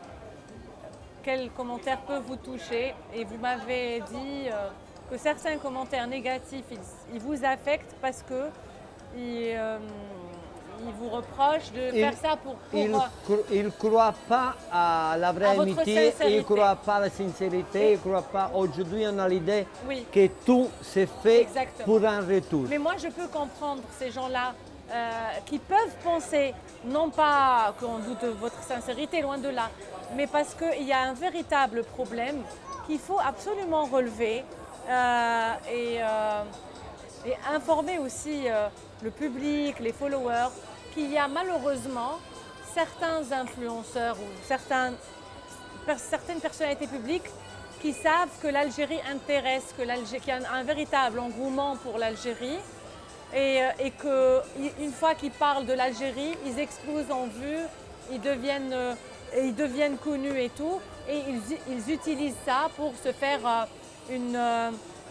quels commentaires peuvent vous toucher, et vous m'avez dit que certains commentaires négatifs, ils vous affectent parce que ils vous reprochent de faire ça pour ils ne croient pas à la vraie amitié, ils ne croient pas à la sincérité, ils ne croient pas. Aujourd'hui, on a l'idée que tout se fait pour un retour. Mais moi, je peux comprendre ces gens-là qui peuvent penser, non pas qu'on doute de votre sincérité, loin de là, mais parce qu'il y a un véritable problème qu'il faut absolument relever et informer aussi le public, les followers, qu'il y a malheureusement certains influenceurs ou certaines personnalités publiques qui savent que l'Algérie intéresse, qu'il y a un véritable engouement pour l'Algérie et qu'une fois qu'ils parlent de l'Algérie, ils explosent en vue, ils deviennent et ils deviennent connus et tout, et ils utilisent ça pour se faire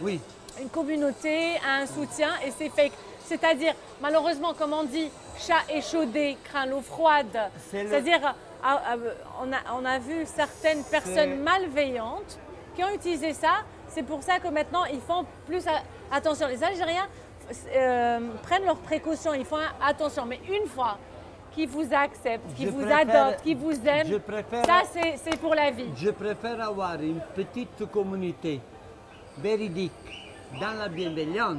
Oui. une communauté, un soutien, et c'est fake. C'est-à-dire, malheureusement, comme on dit, chat échaudé craint l'eau froide. C'est-à-dire, on a vu certaines personnes malveillantes qui ont utilisé ça. C'est pour ça que maintenant, ils font plus attention. Les Algériens prennent leurs précautions, ils font attention. Mais une fois qu'ils vous acceptent, qu'ils vous adoptent, qu'ils vous aiment, ça, c'est pour la vie. Je préfère avoir une petite communauté véridique dans la bienveillance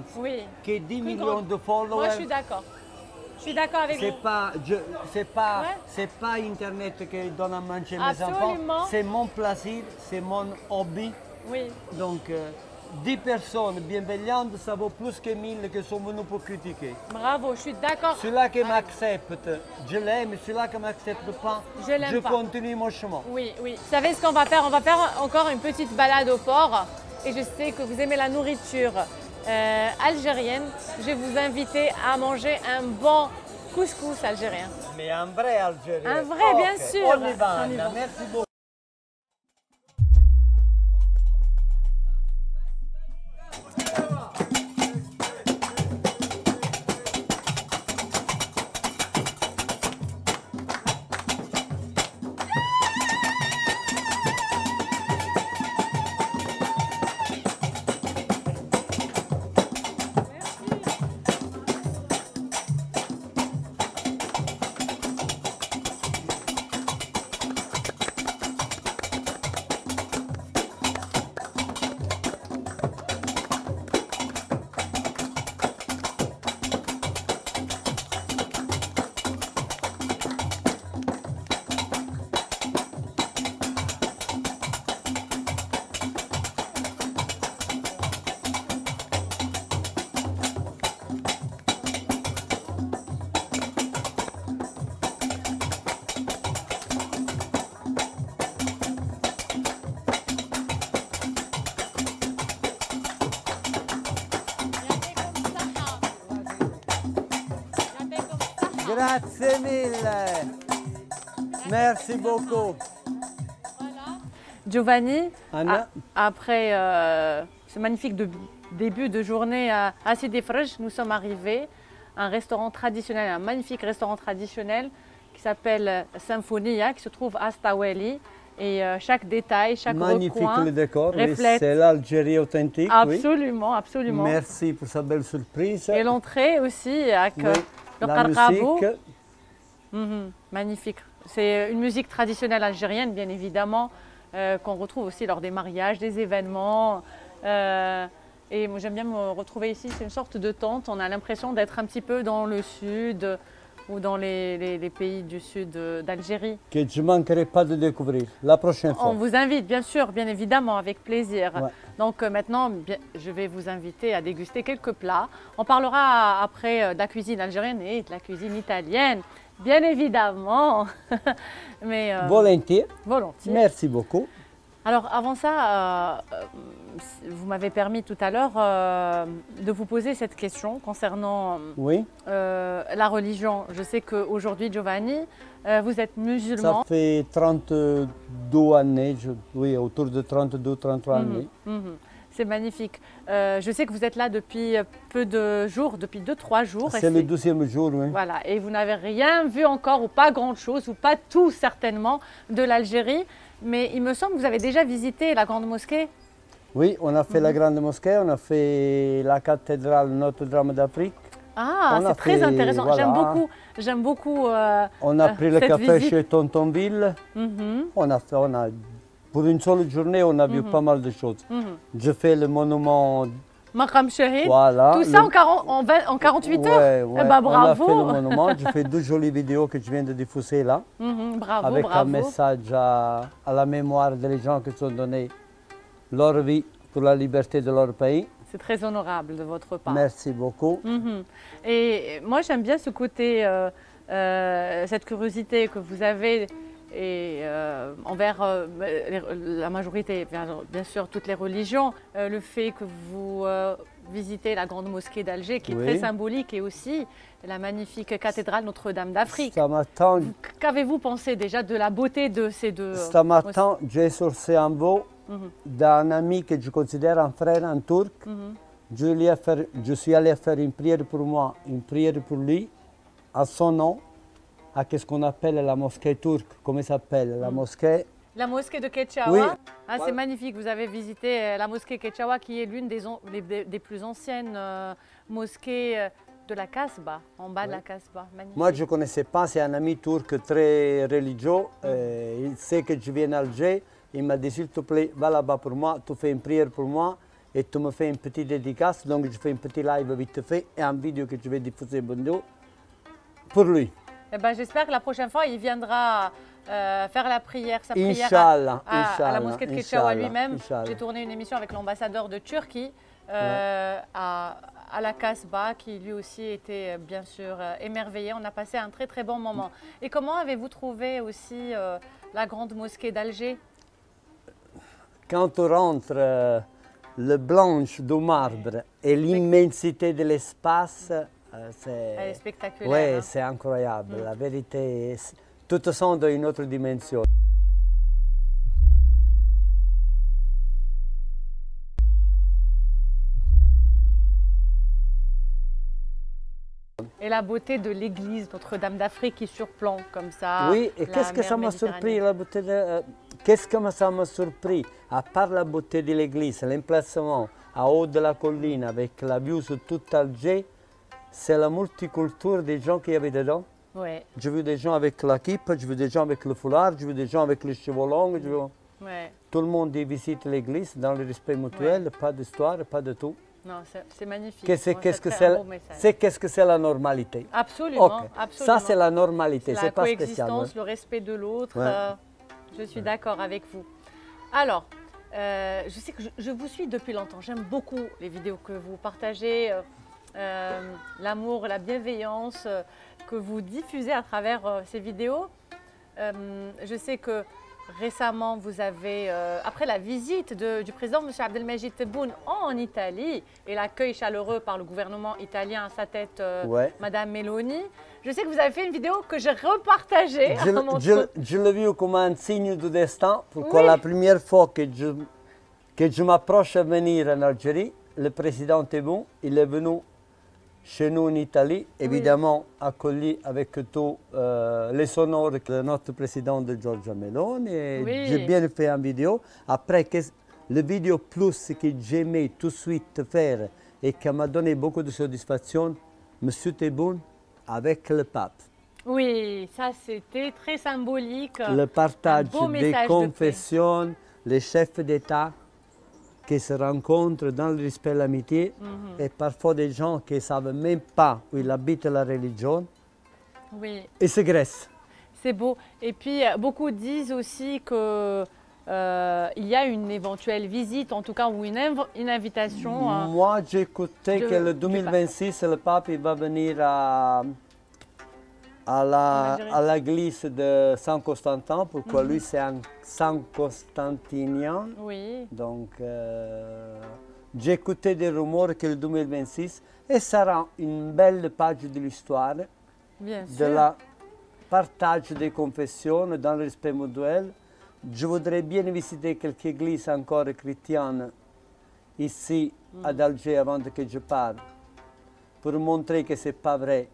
que 10 millions de followers. Moi, je suis d'accord. Je suis d'accord avec vous. C'est pas Internet qui donne à manger mes enfants. C'est mon plaisir, c'est mon hobby. Oui. Donc, 10 personnes bienveillantes, ça vaut plus que 1000 qui sont venus pour critiquer. Bravo, je suis d'accord. Celui qui m'accepte, je l'aime. Celui qui ne m'accepte pas, je continue mon chemin. Oui, oui. Vous savez ce qu'on va faire? On va faire encore une petite balade au port. Et je sais que vous aimez la nourriture algérienne. Je vais vous inviter à manger un bon couscous algérien. Mais un vrai algérien. Un vrai, bien sûr. On y va, Anna. Merci beaucoup. Grazie mille. Merci beaucoup. Giovanni, après ce magnifique début de journée à Sidi Frej, nous sommes arrivés à un restaurant traditionnel, un magnifique restaurant traditionnel qui s'appelle Symphonia, qui se trouve à Staweli. Et chaque détail, chaque magnifique recoin le décor, reflète... c'est l'Algérie authentique. Absolument, absolument. Merci pour sa belle surprise. Et l'entrée aussi avec le karkabou. Magnifique. C'est une musique traditionnelle algérienne, bien évidemment, qu'on retrouve aussi lors des mariages, des événements. Et moi, j'aime bien me retrouver ici. C'est une sorte de tente. On a l'impression d'être un petit peu dans le sud ou dans les pays du sud d'Algérie. Que je ne manquerai pas de découvrir la prochaine fois. On vous invite, bien sûr, bien évidemment, avec plaisir. Ouais. Donc maintenant, je vais vous inviter à déguster quelques plats. On parlera après de la cuisine algérienne et de la cuisine italienne, bien évidemment. Mais, volontiers. Volontiers. Merci beaucoup. Alors avant ça, vous m'avez permis tout à l'heure de vous poser cette question concernant la religion. Je sais qu'aujourd'hui, Giovanni, vous êtes musulman. Ça fait 32 années, oui, autour de 32-33 années. C'est magnifique. Je sais que vous êtes là depuis peu de jours, depuis 2-3 jours. C'est le 12e jour, oui. Voilà, et vous n'avez rien vu encore, ou pas grand-chose, ou pas tout certainement, de l'Algérie. Mais il me semble que vous avez déjà visité la Grande Mosquée. Oui, on a fait la Grande Mosquée, on a fait la cathédrale Notre-Dame d'Afrique. Ah, c'est très intéressant. Voilà. J'aime beaucoup on a pris le café visite. Chez Tontonville. Pour une seule journée, on a vu pas mal de choses. Je fais le monument Maqam Shahid. Voilà. Tout ça en 48 heures. Ouais. Eh ben, bravo. On a fait le monument. Je fais 2 jolies vidéos que je viens de diffuser là. Bravo, avec bravo. un message à la mémoire des gens qui ont donné leur vie pour la liberté de leur pays. C'est très honorable de votre part. Merci beaucoup. Et moi, j'aime bien ce côté, cette curiosité que vous avez envers la majorité, bien sûr, toutes les religions. Le fait que vous visité la grande mosquée d'Alger, qui est Oui. très symbolique, et aussi la magnifique cathédrale Notre-Dame d'Afrique. Stamattin, Qu'avez-vous pensé déjà de la beauté de ces deux stamattin j'ai sourcé un mot d'un ami que je considère un frère, un turc. Je suis allé faire une prière pour moi, une prière pour lui, à son nom, à ce qu'on appelle la mosquée turque. Comment ça s'appelle? La mosquée. La mosquée de Ketchaoua. Oui. Ah, c'est magnifique, vous avez visité la mosquée Ketchaoua, qui est l'une des plus anciennes mosquées de la Casbah, en bas de la Casbah. Magnifique. Moi, je ne connaissais pas, c'est un ami turc très religieux. Il sait que je viens d'Alger. Il m'a dit, s'il te plaît, va là-bas pour moi, tu fais une prière pour moi et tu me fais une petite dédicace. Donc, je fais un petit live vite fait et un vidéo que je vais diffuser pour lui. Eh ben, j'espère que la prochaine fois, il viendra faire la prière, sa prière Inch'Allah, à la mosquée de Ketchaoua Inch'Allah, lui-même. Inch'Allah. J'ai tourné une émission avec l'ambassadeur de Turquie à la Casbah, qui lui aussi était bien sûr émerveillé. On a passé un très très bon moment. Et comment avez-vous trouvé aussi la grande mosquée d'Alger? Quand tu rentres, le blanche du marbre et l'immensité de l'espace, Elle est spectaculaire. ouais, hein. c'est incroyable. La vérité, tout te sent dans une autre dimension. Et la beauté de l'église Notre-Dame d'Afrique qui surplombe comme ça. Oui, et la qu'est-ce que mer ça m'a Méditerranée. surpris, la beauté qu'est-ce que ça m'a surpris, à part la beauté de l'église, l'emplacement à haut de la colline avec la vue sur tout Alger, c'est la multiculture des gens qui y avait dedans. Ouais, J'ai vu des gens avec la kippa, j'ai vu des gens avec le foulard, j'ai vu des gens avec les cheveux longs. ouais. Tout le monde y visite l'église dans le respect mutuel, pas d'histoire, pas de tout. Non, c'est magnifique. Qu'est-ce Ouais, que très c'est un beau message. qu'est-ce que c'est la normalité? Absolument, Ok. absolument. Ça c'est la normalité, La c'est pas spécial. coexistence, le respect de l'autre. Ouais. Je suis d'accord avec vous. Alors, je sais que je vous suis depuis longtemps. J'aime beaucoup les vidéos que vous partagez, l'amour, la bienveillance que vous diffusez à travers ces vidéos. Je sais que récemment, vous avez, après la visite du président M. Abdelmajid Tebboune en Italie et l'accueil chaleureux par le gouvernement italien à sa tête, Ouais. Madame Meloni, je sais que vous avez fait une vidéo que j'ai repartagée. à mon tour. Je l'ai vu comme un signe du destin, pourquoi Oui. la première fois que je m'approche à venir en Algérie, le président Tebboune, il est venu chez nous en Italie, évidemment accueilli avec tous les honneurs de notre président de Giorgia Meloni. Et Oui. j'ai bien fait une vidéo. Après, le vidéo plus que j'aimais tout de suite faire et qui m'a donné beaucoup de satisfaction, M. Tebboune avec le pape. Oui, ça c'était très symbolique. Le partage un beau des message de paix. confessions, les chefs d'État qui se rencontrent dans le respect et l'amitié, et parfois des gens qui ne savent même pas où il habite la religion, Oui, et se graissent. c'est beau. Et puis beaucoup disent aussi que il y a une éventuelle visite, en tout cas, ou une invitation. Moi, j'ai écouté que le du 2026, le pape il va venir à la glisse de Saint Constantin. Pourquoi lui, c'est un Saint Constantinien. Oui, Donc, j'ai écouté des rumeurs que le 2026 et sera une belle page de l'histoire, bien de sûr. la partage des confessions dans le respect mutuel. Je voudrais bien visiter quelques églises encore chrétiennes ici à Alger avant que je parte, pour montrer que ce n'est pas vrai.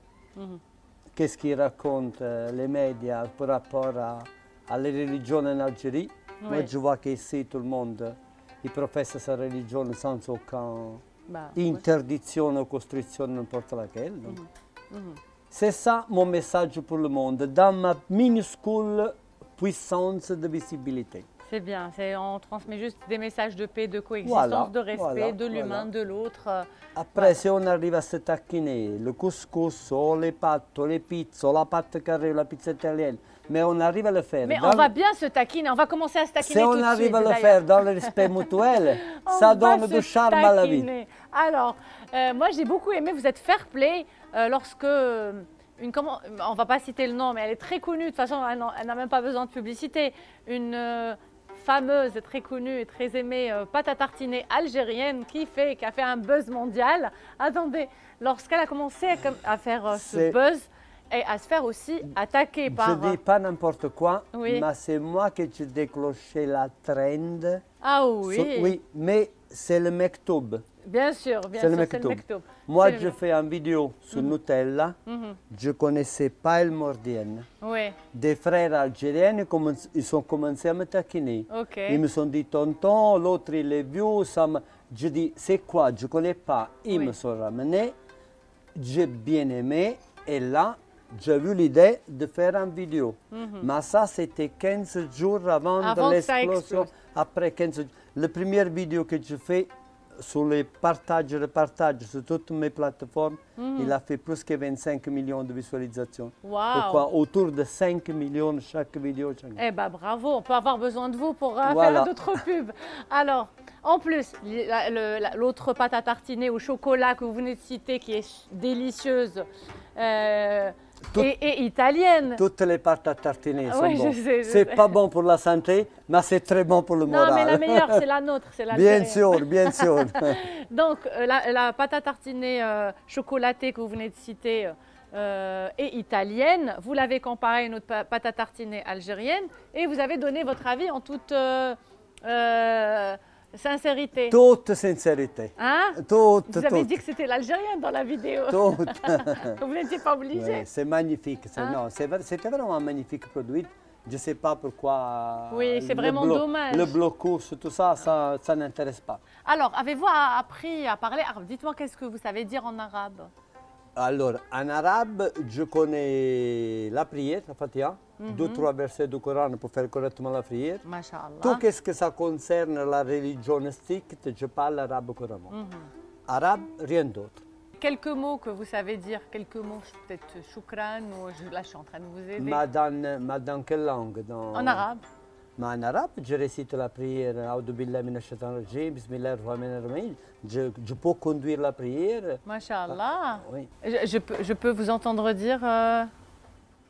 Qu'est-ce qu'ils racontent les médias par rapport à la religion en Algérie. Moi, Oui. je vois qu'ici, tout le monde il professe sa religion sans aucune Bah, interdiction ou costrizione, n'importe laquelle. Donc, c'est ça mon message pour le monde, dans ma minuscule puissance de visibilité. c'est bien, on transmet juste des messages de paix, de coexistence, Voilà, de respect, voilà, de l'humain, voilà. de l'autre. Après, si on arrive à se taquiner, le couscous, ou les pâtes, ou les pizzas, ou la pâte carrée, ou la pizza italienne, mais on arrive à le faire. Mais dans- on va bien se taquiner, on va commencer à se taquiner Si tout on de arrive suite, à le d'ailleurs. faire dans le respect mutuel, On ça va donne se du charme à la vie. taquiner. Alors, moi j'ai beaucoup aimé, vous êtes fair play lorsque on va pas citer le nom, mais elle est très connue, de toute façon elle n'a même pas besoin de publicité, une fameuse, très connue et très aimée pâte à tartiner algérienne qui a fait un buzz mondial. Attendez, lorsqu'elle a commencé à faire ce buzz et à se faire aussi attaquer par... Je dis pas n'importe quoi, Oui. mais c'est moi qui ai déclenché la trend. Ah oui. Oui, mais c'est le Mektoub. Bien sûr, c'est le Mektoub. Moi, je fais une vidéo sur Nutella. Je ne connaissais pas le mordienne. Oui. Des frères algériens, ils ont commencé à me taquiner. Ok. Ils me sont dit, tonton, l'autre il est vieux. Je dis, c'est quoi? Je ne connais pas. Ils me sont ramenés. J'ai bien aimé. Et là, j'ai eu l'idée de faire une vidéo. Mais ça, c'était 15 jours avant de l'explosion. Après 15 jours. La première vidéo que je fais, sur les partages sur toutes mes plateformes, il a fait plus que 25 millions de visualisations. Wow. Autour de 5 millions chaque vidéo. Eh bien, bravo, on peut avoir besoin de vous pour faire d'autres pubs. Alors, en plus, l'autre pâte à tartiner au chocolat que vous venez de citer, qui est délicieuse, et italienne. Toutes les pâtes à tartiner sont bonnes. C'est pas bon pour la santé, mais c'est très bon pour le moral. Non, mais la meilleure, c'est la nôtre, c'est la Bien sûr, bien sûr. Donc, la pâte à tartiner chocolatée que vous venez de citer est italienne. Vous l'avez comparée à une autre pâte à tartiner algérienne et vous avez donné votre avis en toute sincérité. Toute sincérité. Hein? Vous avez dit que c'était l'algérien dans la vidéo. Toute. Vous n'étiez pas obligé. Oui, c'est magnifique. C'était vraiment un magnifique produit. Je ne sais pas pourquoi. Oui, c'est vraiment dommage. Le blocus, tout ça, ça n'intéresse pas. Alors, avez-vous appris à parler? Dites-moi, qu'est-ce que vous savez dire en arabe? Alors, en arabe, je connais la prière, la Fatiha, 2-3 versets du Coran pour faire correctement la prière. Masha'Allah. Tout ce que ça concerne la religion stricte, je parle arabe couramment. Arabe, rien d'autre. Quelques mots que vous savez dire, quelques mots, peut-être choukran, ou là je suis en train de vous aider. Mais dans quelle langue? En arabe. Mais en arabe, je récite la prière, Aoudou billah minash shaitanir rajim, bismillah ar-rahmanir rahim. Je peux conduire la prière. Masha'Allah. Oui. Je peux vous entendre dire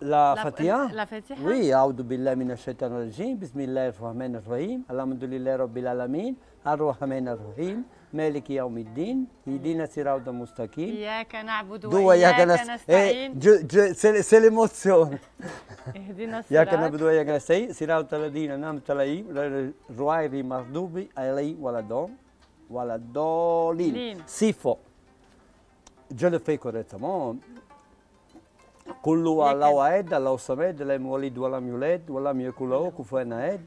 la Fatiha? La Fatiha? Oui, Aoudou billah minash shaitanir rajim, bismillah ar-rahmanir rahim, alhamdulillah rabbil alamin, ar-rahmanir rahim. مالك يوم الدين يهدينا صراط مستقيم إياك نعبد وإياك نستعين c'est l'émotion اهدنا إياك الصراط نعبد وإياك نستعين صراط الذين أنعمت عليهم غير المغضوب عليهم ولا الضالين. S'il faut, je le fais correctement. كل الله واحد الله الصمد لم يلد ولم يولد ولم يكن له كفوا أحد.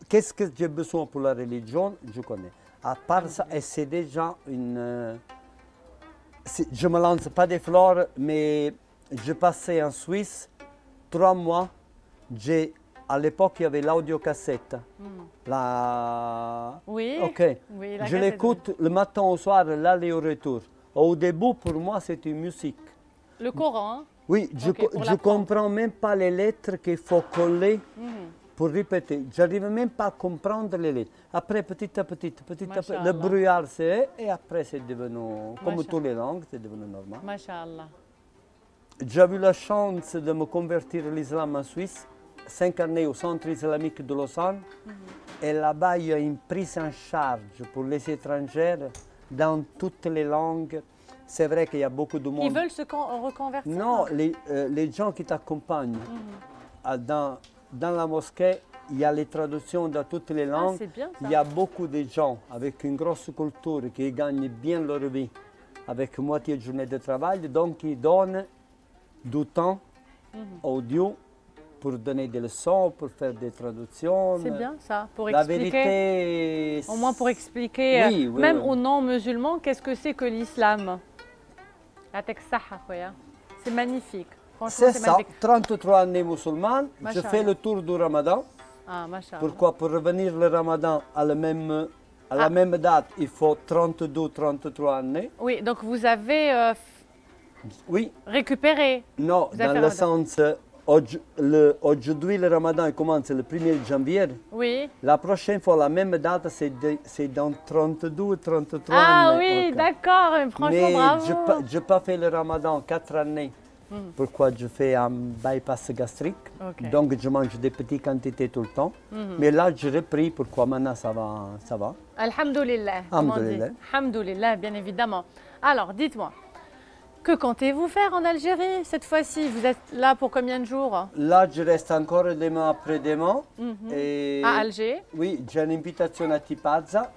Qu'est-ce que j'ai besoin pour la religion? Je connais. À part ça, c'est déjà une... je ne me lance pas des fleurs, mais je passais en Suisse 3 mois. À l'époque, il y avait l'audiocassette. Oui. Ok. Oui, je l'écoute le matin au soir, l'aller et au retour. Au début, pour moi, c'était une musique. Le Coran, hein? Oui, je ne comprends même pas les lettres qu'il faut coller. Pour répéter, je n'arrive même pas à comprendre les lettres. Après, petit à petit, le brouillard c'est et après c'est devenu, comme toutes les langues, c'est devenu normal. Masha'Allah. J'ai eu la chance de me convertir à l'islam en Suisse, 5 années au centre islamique de Lausanne. Et là-bas, il y a une prise en charge pour les étrangers dans toutes les langues. C'est vrai qu'il y a beaucoup de monde. Ils veulent se reconvertir? Non, les gens qui t'accompagnent dans la mosquée, il y a les traductions dans toutes les langues. C'est bien, ça. Il y a beaucoup de gens avec une grosse culture qui gagnent bien leur vie avec moitié de journée de travail. Donc, ils donnent du temps au Dieu pour donner des leçons, pour faire des traductions. C'est bien ça, pour la expliquer. Vérité, au moins pour expliquer, oui, même aux non-musulmans, qu'est-ce que c'est que l'islam. C'est magnifique. C'est ça, 33 années musulmane, je fais le tour du Ramadan. Ah, Masha'Allah. Pourquoi? Pour revenir le Ramadan à la même date, il faut 32-33 années. Oui, donc vous avez récupéré. Non, dans le sens, aujourd'hui le Ramadan commence le 1er janvier. Oui. La prochaine fois, la même date, c'est dans 32-33 ah, années. Ah oui, d'accord, franchement, mais bravo. je n'ai pas fait le Ramadan 4 années Pourquoi je fais un bypass gastrique. Ok. Donc je mange des petites quantités tout le temps. Mais là, je repris. Pourquoi maintenant ça va, ça va. Alhamdulillah. Comment on dit? Alhamdulillah. Alhamdulillah, bien évidemment. Alors, dites-moi, que comptez-vous faire en Algérie cette fois-ci? Vous êtes là pour combien de jours? Là, je reste encore demain après-demain. Et À Alger? oui, j'ai une invitation à Tipazza.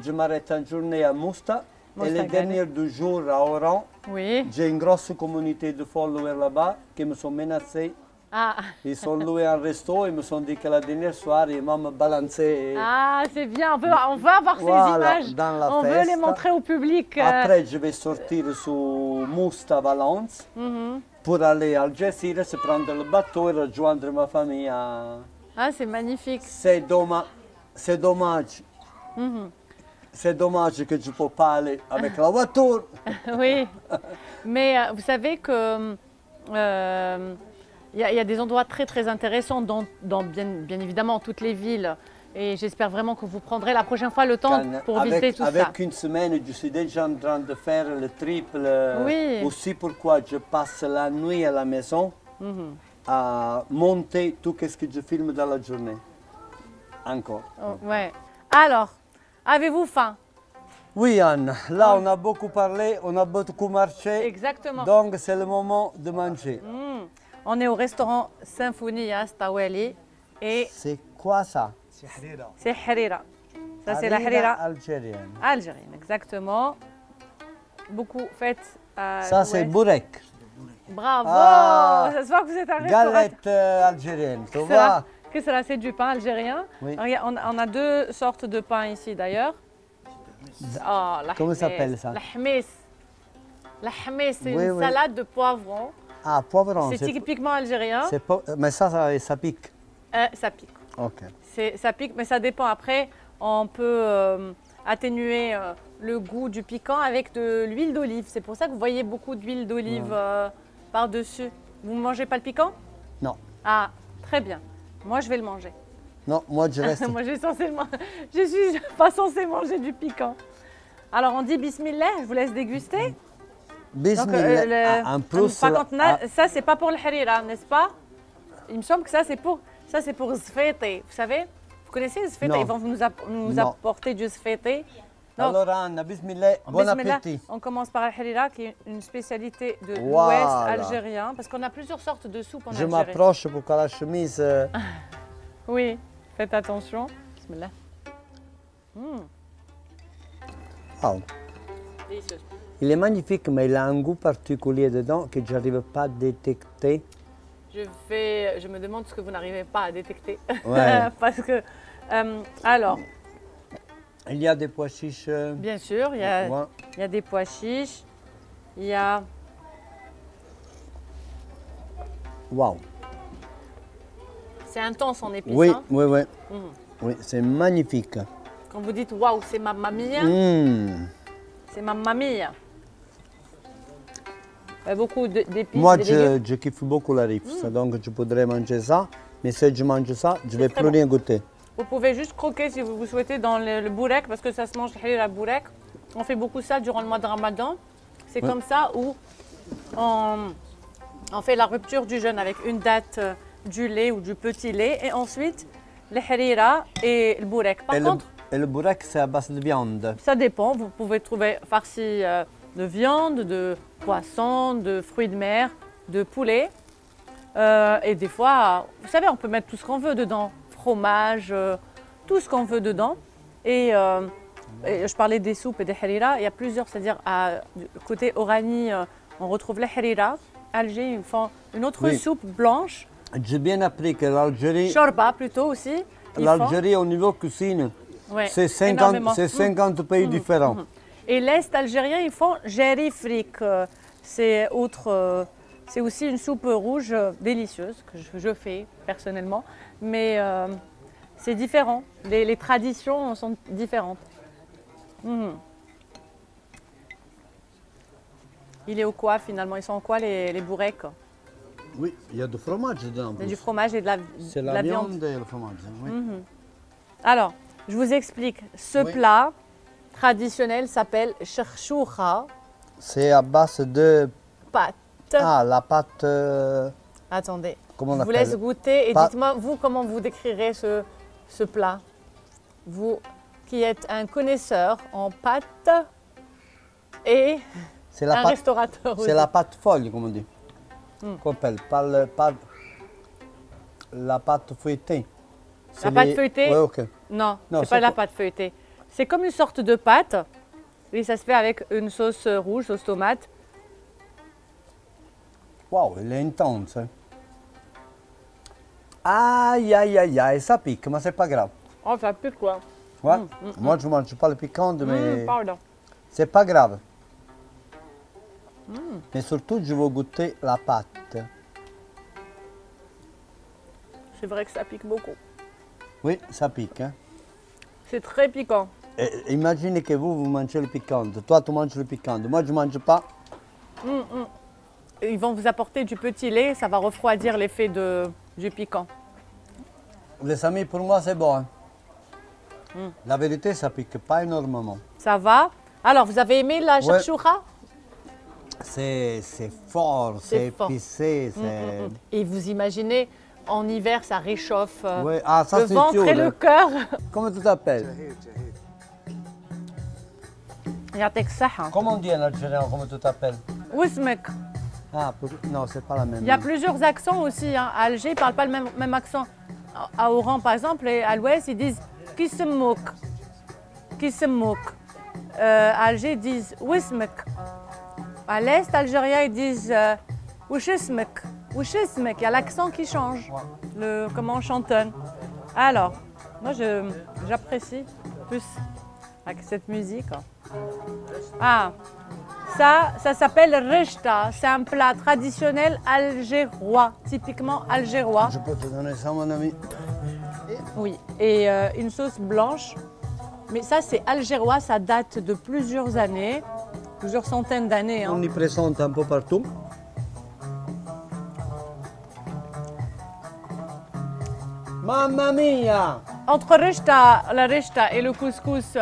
Je m'arrête une journée à Mousta. Et les Mostaganem. derniers 2 jours à Oran. Oui. J'ai une grosse communauté de followers là-bas qui me sont menacés. Ah, Ils sont loués un resto et me sont dit que la dernière soirée, ils m'ont balancé. ah c'est bien, on veut avoir Voilà, ces images. dans la On veut les festa. montrer au public. Après, je vais sortir sur Mousta Valence pour aller à Algeciras, prendre le bateau et rejoindre ma famille. Ah, c'est magnifique. C'est dommage. C'est dommage. C'est dommage que je ne peux pas aller avec la voiture. Oui, mais vous savez que il y a des endroits très très intéressants dans bien évidemment toutes les villes. Et j'espère vraiment que vous prendrez la prochaine fois le temps pour visiter tout ça. Avec une semaine, je suis déjà en train de faire le triple. Oui. Aussi pourquoi je passe la nuit à la maison à monter tout ce que je filme dans la journée. Encore. Oh, ouais. Alors, avez-vous faim? Oui, Anne. Là, on a beaucoup parlé, on a beaucoup marché. Exactement. Donc, c'est le moment de manger. On est au restaurant Symphonie à Staweli et C'est quoi ça? c'est harira. Ça, c'est la harira algérienne. algérienne, exactement. Beaucoup faite à Ça, c'est l'ouest. bourek. Bravo! Ah. Ça se voit que vous êtes un restaurant. Galette algérienne, tu C'est vois? là que c'est là, c'est du pain algérien. Oui. Regarde, on a 2 sortes de pain ici d'ailleurs. Oh, la Comment ça hmes. s'appelle ça? La hmes. La hmes, c'est Oui, une oui. salade de poivrons. Ah, poivron. C'est typiquement algérien. Mais ça pique. Ça pique. Ok. Ça pique, mais ça dépend. Après, on peut atténuer le goût du piquant avec de l'huile d'olive. C'est pour ça que vous voyez beaucoup d'huile d'olive par-dessus. Vous ne mangez pas le piquant? Non. Ah, très bien. Moi, je vais le manger. Non, moi je reste. Moi, je suis pas censée manger du piquant. Alors, on dit bismillah, je vous laisse déguster. Bismillah. En plus, Par contre, ça, c'est pas pour le harira, n'est-ce pas? Il me semble que ça, c'est pour zfété. Vous savez? Vous connaissez le zfété? Non. Ils vont nous Non. apporter du zfété. Donc, alors, Anna, bismillah, bon bismillah, appétit. on commence par le harira, qui est une spécialité de Voilà. l'ouest algérien, parce qu'on a plusieurs sortes de soupes en Je Algérie. m'approche pour que la chemise. Oui, faites attention. Bismillah. Wow. Délicieuse. Il est magnifique, mais il a un goût particulier dedans que je n'arrive pas à détecter. Je me demande ce que vous n'arrivez pas à détecter. Ouais. Parce que, alors, Il y a des pois chiches. bien sûr, il y a des pois chiches, il y a... Wow. C'est intense en épices. Oui, hein. oui, oui. Oui, c'est magnifique. Quand vous dites waouh, c'est mamma mia, c'est mamma mia. Il y a beaucoup d'épices. Moi, des légumes. je kiffe beaucoup la rips, donc je voudrais manger ça. Mais si je mange ça, je ne vais très plus bon. rien goûter. Vous pouvez juste croquer si vous souhaitez dans le bourek, parce que ça se mange le bourek. On fait beaucoup ça durant le mois de Ramadan. C'est comme ça où on fait la rupture du jeûne avec une date du lait ou du petit lait. Et ensuite, le harira et le bourek. Par contre, Et le bourek, c'est à base de viande. ça dépend. Vous pouvez trouver farci de viande, de poisson, de fruits de mer, de poulet. Et des fois, vous savez, on peut mettre tout ce qu'on veut dedans. Fromage, tout ce qu'on veut dedans. Et je parlais des soupes et des harira. Il y a plusieurs, c'est-à-dire du côté Oranie, on retrouve les harira. Alger, ils font une autre Oui. soupe blanche. J'ai bien appris que l'Algérie, Shorba plutôt aussi. ils font. l'Algérie au niveau cuisine, Ouais, c'est 50, énormément. c'est 50 pays différents. Et l'Est algérien, ils font gérifrik. C'est aussi une soupe rouge délicieuse que je fais personnellement. Mais c'est différent. Les traditions sont différentes. Il est au quoi finalement? Ils sont en quoi les bourrecs? Oui, il y a du fromage dedans. Il y a du fromage et de C'est de la viande. viande et le fromage. Oui. Alors, je vous explique. Ce Oui. plat traditionnel s'appelle cherchoucha, C'est à base de pâte. Ah, la pâte. Attendez. Comment on Je vous appelle? laisse goûter et Pas- dites-moi, vous, comment vous décrirez ce plat? Vous qui êtes un connaisseur en pâtes et C'est la un pâte. restaurateur aussi. C'est la pâte folle, comme on dit. Qu'on appelle. La pâte feuilletée. La pâte feuilletée? Oui, ok. Non, Non, c'est pas c'est de la quoi? pâte feuilletée. C'est comme une sorte de pâte et ça se fait avec une sauce rouge, sauce tomate. Waouh, il est intense. Hein. Aïe, aïe, aïe, aïe, ça pique, mais c'est pas grave. Oh, ça pique quoi. Ouais. Moi, je mange pas le piquant, mais Pardon. c'est pas grave. Mais surtout, je veux goûter la pâte. C'est vrai que ça pique beaucoup. Oui, ça pique. Hein. C'est très piquant. Et imaginez que vous mangez le piquant. Toi, tu manges le piquant. Moi, je ne mange pas. Ils vont vous apporter du petit lait, ça va refroidir l'effet du piquant. Les amis, pour moi, c'est bon. Hein. La vérité, ça pique pas énormément. Ça va? Alors, vous avez aimé la chouchoura? C'est fort, c'est fort. épicé. c'est... Et vous imaginez, en hiver, ça réchauffe Ouais. Ah, ça, le c'est ventre sûr, et hein. le cœur. Comment tu t'appelles? يعطيك الصحة. Comment on dit en algérien? Comment tu t'appelles? واسمك. Ah, non, c'est pas la même. Il y a plusieurs accents aussi. Hein. À Alger, ils ne parlent pas le même accent. À Oran, par exemple, et à l'ouest, ils disent qui se moque. Qui se moque. À Alger, ils disent Wismek. À l'est algérien, ils disent Wishesmek. Wishesmek. Il y a l'accent qui change. Comment on chantonne. Alors, moi, j'apprécie plus avec cette musique. Ah, ça s'appelle rechta. C'est un plat traditionnel algérois, typiquement algérois. Je peux te donner ça, mon ami? Oui, et une sauce blanche. Mais ça, c'est algérois, ça date de plusieurs années, plusieurs centaines d'années. Hein. On y présente un peu partout. Mamma mia! Entre la rechta et le couscous,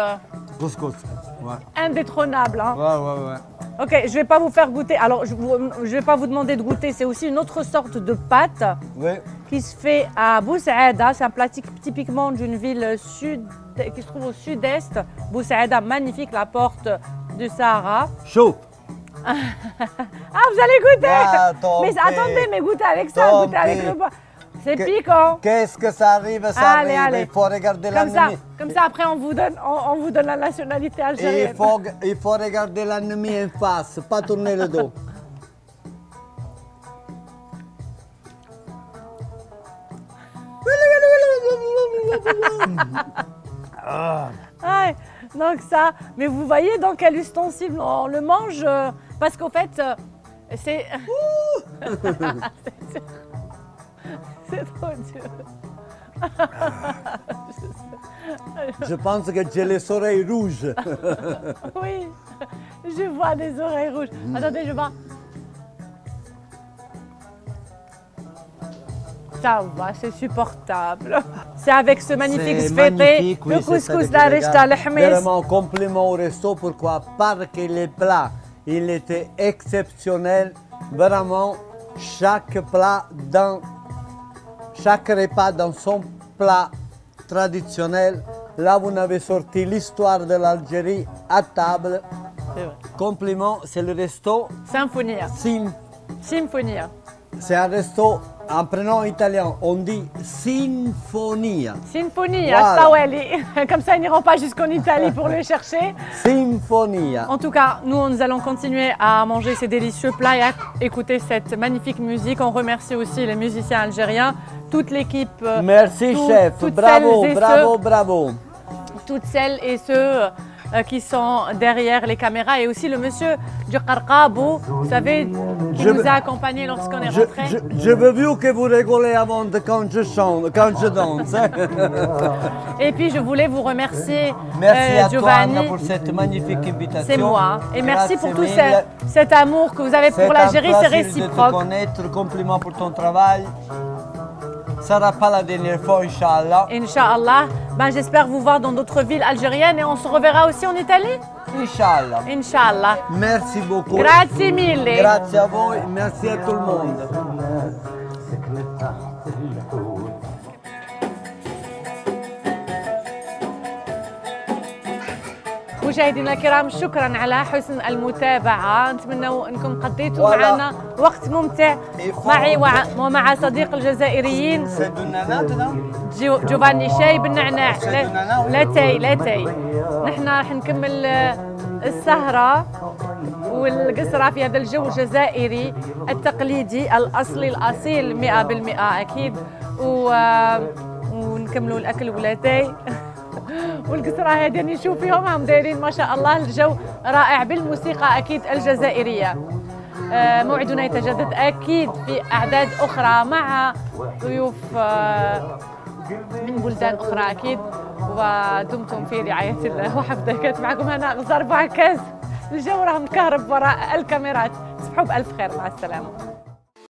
Couscous. Ouais. indétrônable. Hein. Ouais. Ok, je ne vais pas vous faire goûter. Alors, je ne vais pas vous demander de goûter. C'est aussi une autre sorte de pâte Ouais. qui se fait à Boussaïda. C'est un plat typiquement d'une ville qui se trouve au sud-est. Boussaïda, magnifique, la porte du Sahara. Chaud. Ah, vous allez goûter Ah, tant mais pis. attendez, mais goûtez avec ça, Tant goûtez avec pis. le bois. C'est Que- piquant. Qu'est-ce que ça arrive? Ça Allez, arrive. allez. Il faut regarder l'ennemi. Comme ça, après, on vous donne la nationalité Et algérienne. il faut regarder l'ennemi en face, pas tourner le dos. Ouais, donc ça, mais vous voyez dans quel ustensile on le mange parce qu'en fait, c'est... c'est trop dur. Je pense que j'ai les oreilles rouges. Oui, je vois des oreilles rouges. Attendez, je vois. Ça va, c'est supportable. C'est avec ce magnifique C'est sfété, magnifique, oui, le c'est ça couscous, que la je rechta, regarde. le hmes. Vraiment, compliment au resto. Pourquoi? Parce que les plats, il était exceptionnel. Vraiment, chaque repas dans son plat traditionnel. Là, vous avez sorti l'histoire de l'Algérie à table. C'est vrai. Compliment, c'est le resto Symphonia. Symphonia. C'est un resto, en prénom italien, on dit Sinfonia. Sinfonia, Voilà. Staweli. Comme ça, ils n'iront pas jusqu'en Italie pour le chercher. Sinfonia. En tout cas, nous allons continuer à manger ces délicieux plats et à écouter cette magnifique musique. On remercie aussi les musiciens algériens, toute l'équipe. Merci chef, toutes bravo, celles et bravo, bravo. toutes celles et ceux qui sont derrière les caméras et aussi le monsieur du Qarqabou, vous savez, qui Je nous veux- a accompagnés lorsqu'on est rentré. Je veux bien que vous rigolez avant de quand je chante, quand je danse. hein. Et puis, je voulais vous remercier, Merci à toi Giovanni. Anna pour cette magnifique invitation. C'est moi. Et merci pour tout Grazie mille. cet amour que vous avez pour l'Algérie, c'est un plaisir de te réciproque. connaître, compliment pour ton travail. Ça sera pas la dernière fois, Inch'Allah. Inch'Allah, ben, j'espère vous voir dans d'autres villes algériennes et on se reverra aussi en Italie. Inch'Allah. Inshallah. Merci beaucoup. Grazie mille. Grazie a voi, merci a tout le monde. مشاهدينا الكرام، شكرا على حسن المتابعة. نتمنى أنكم قضيتوا معنا وقت ممتع معي ومع صديق الجزائريين جوفاني. شاي بالنعناع، لا تاي. نحن راح نكمل السهرة والقصرة في هذا الجو الجزائري التقليدي الأصلي الأصيل 100% أكيد، ونكملوا الأكل والاتاي والقصرة هذه نشوف فيهم هم دايرين ما شاء الله الجو رائع بالموسيقى أكيد الجزائرية. موعدنا يتجدد أكيد في أعداد أخرى مع ضيوف من بلدان أخرى أكيد، ودمتم في رعاية الله وحفظه. كانت معكم هناء غزار بعكاز، الجو راه مكهرب وراء الكاميرات. تصبحوا بألف خير، مع السلامة.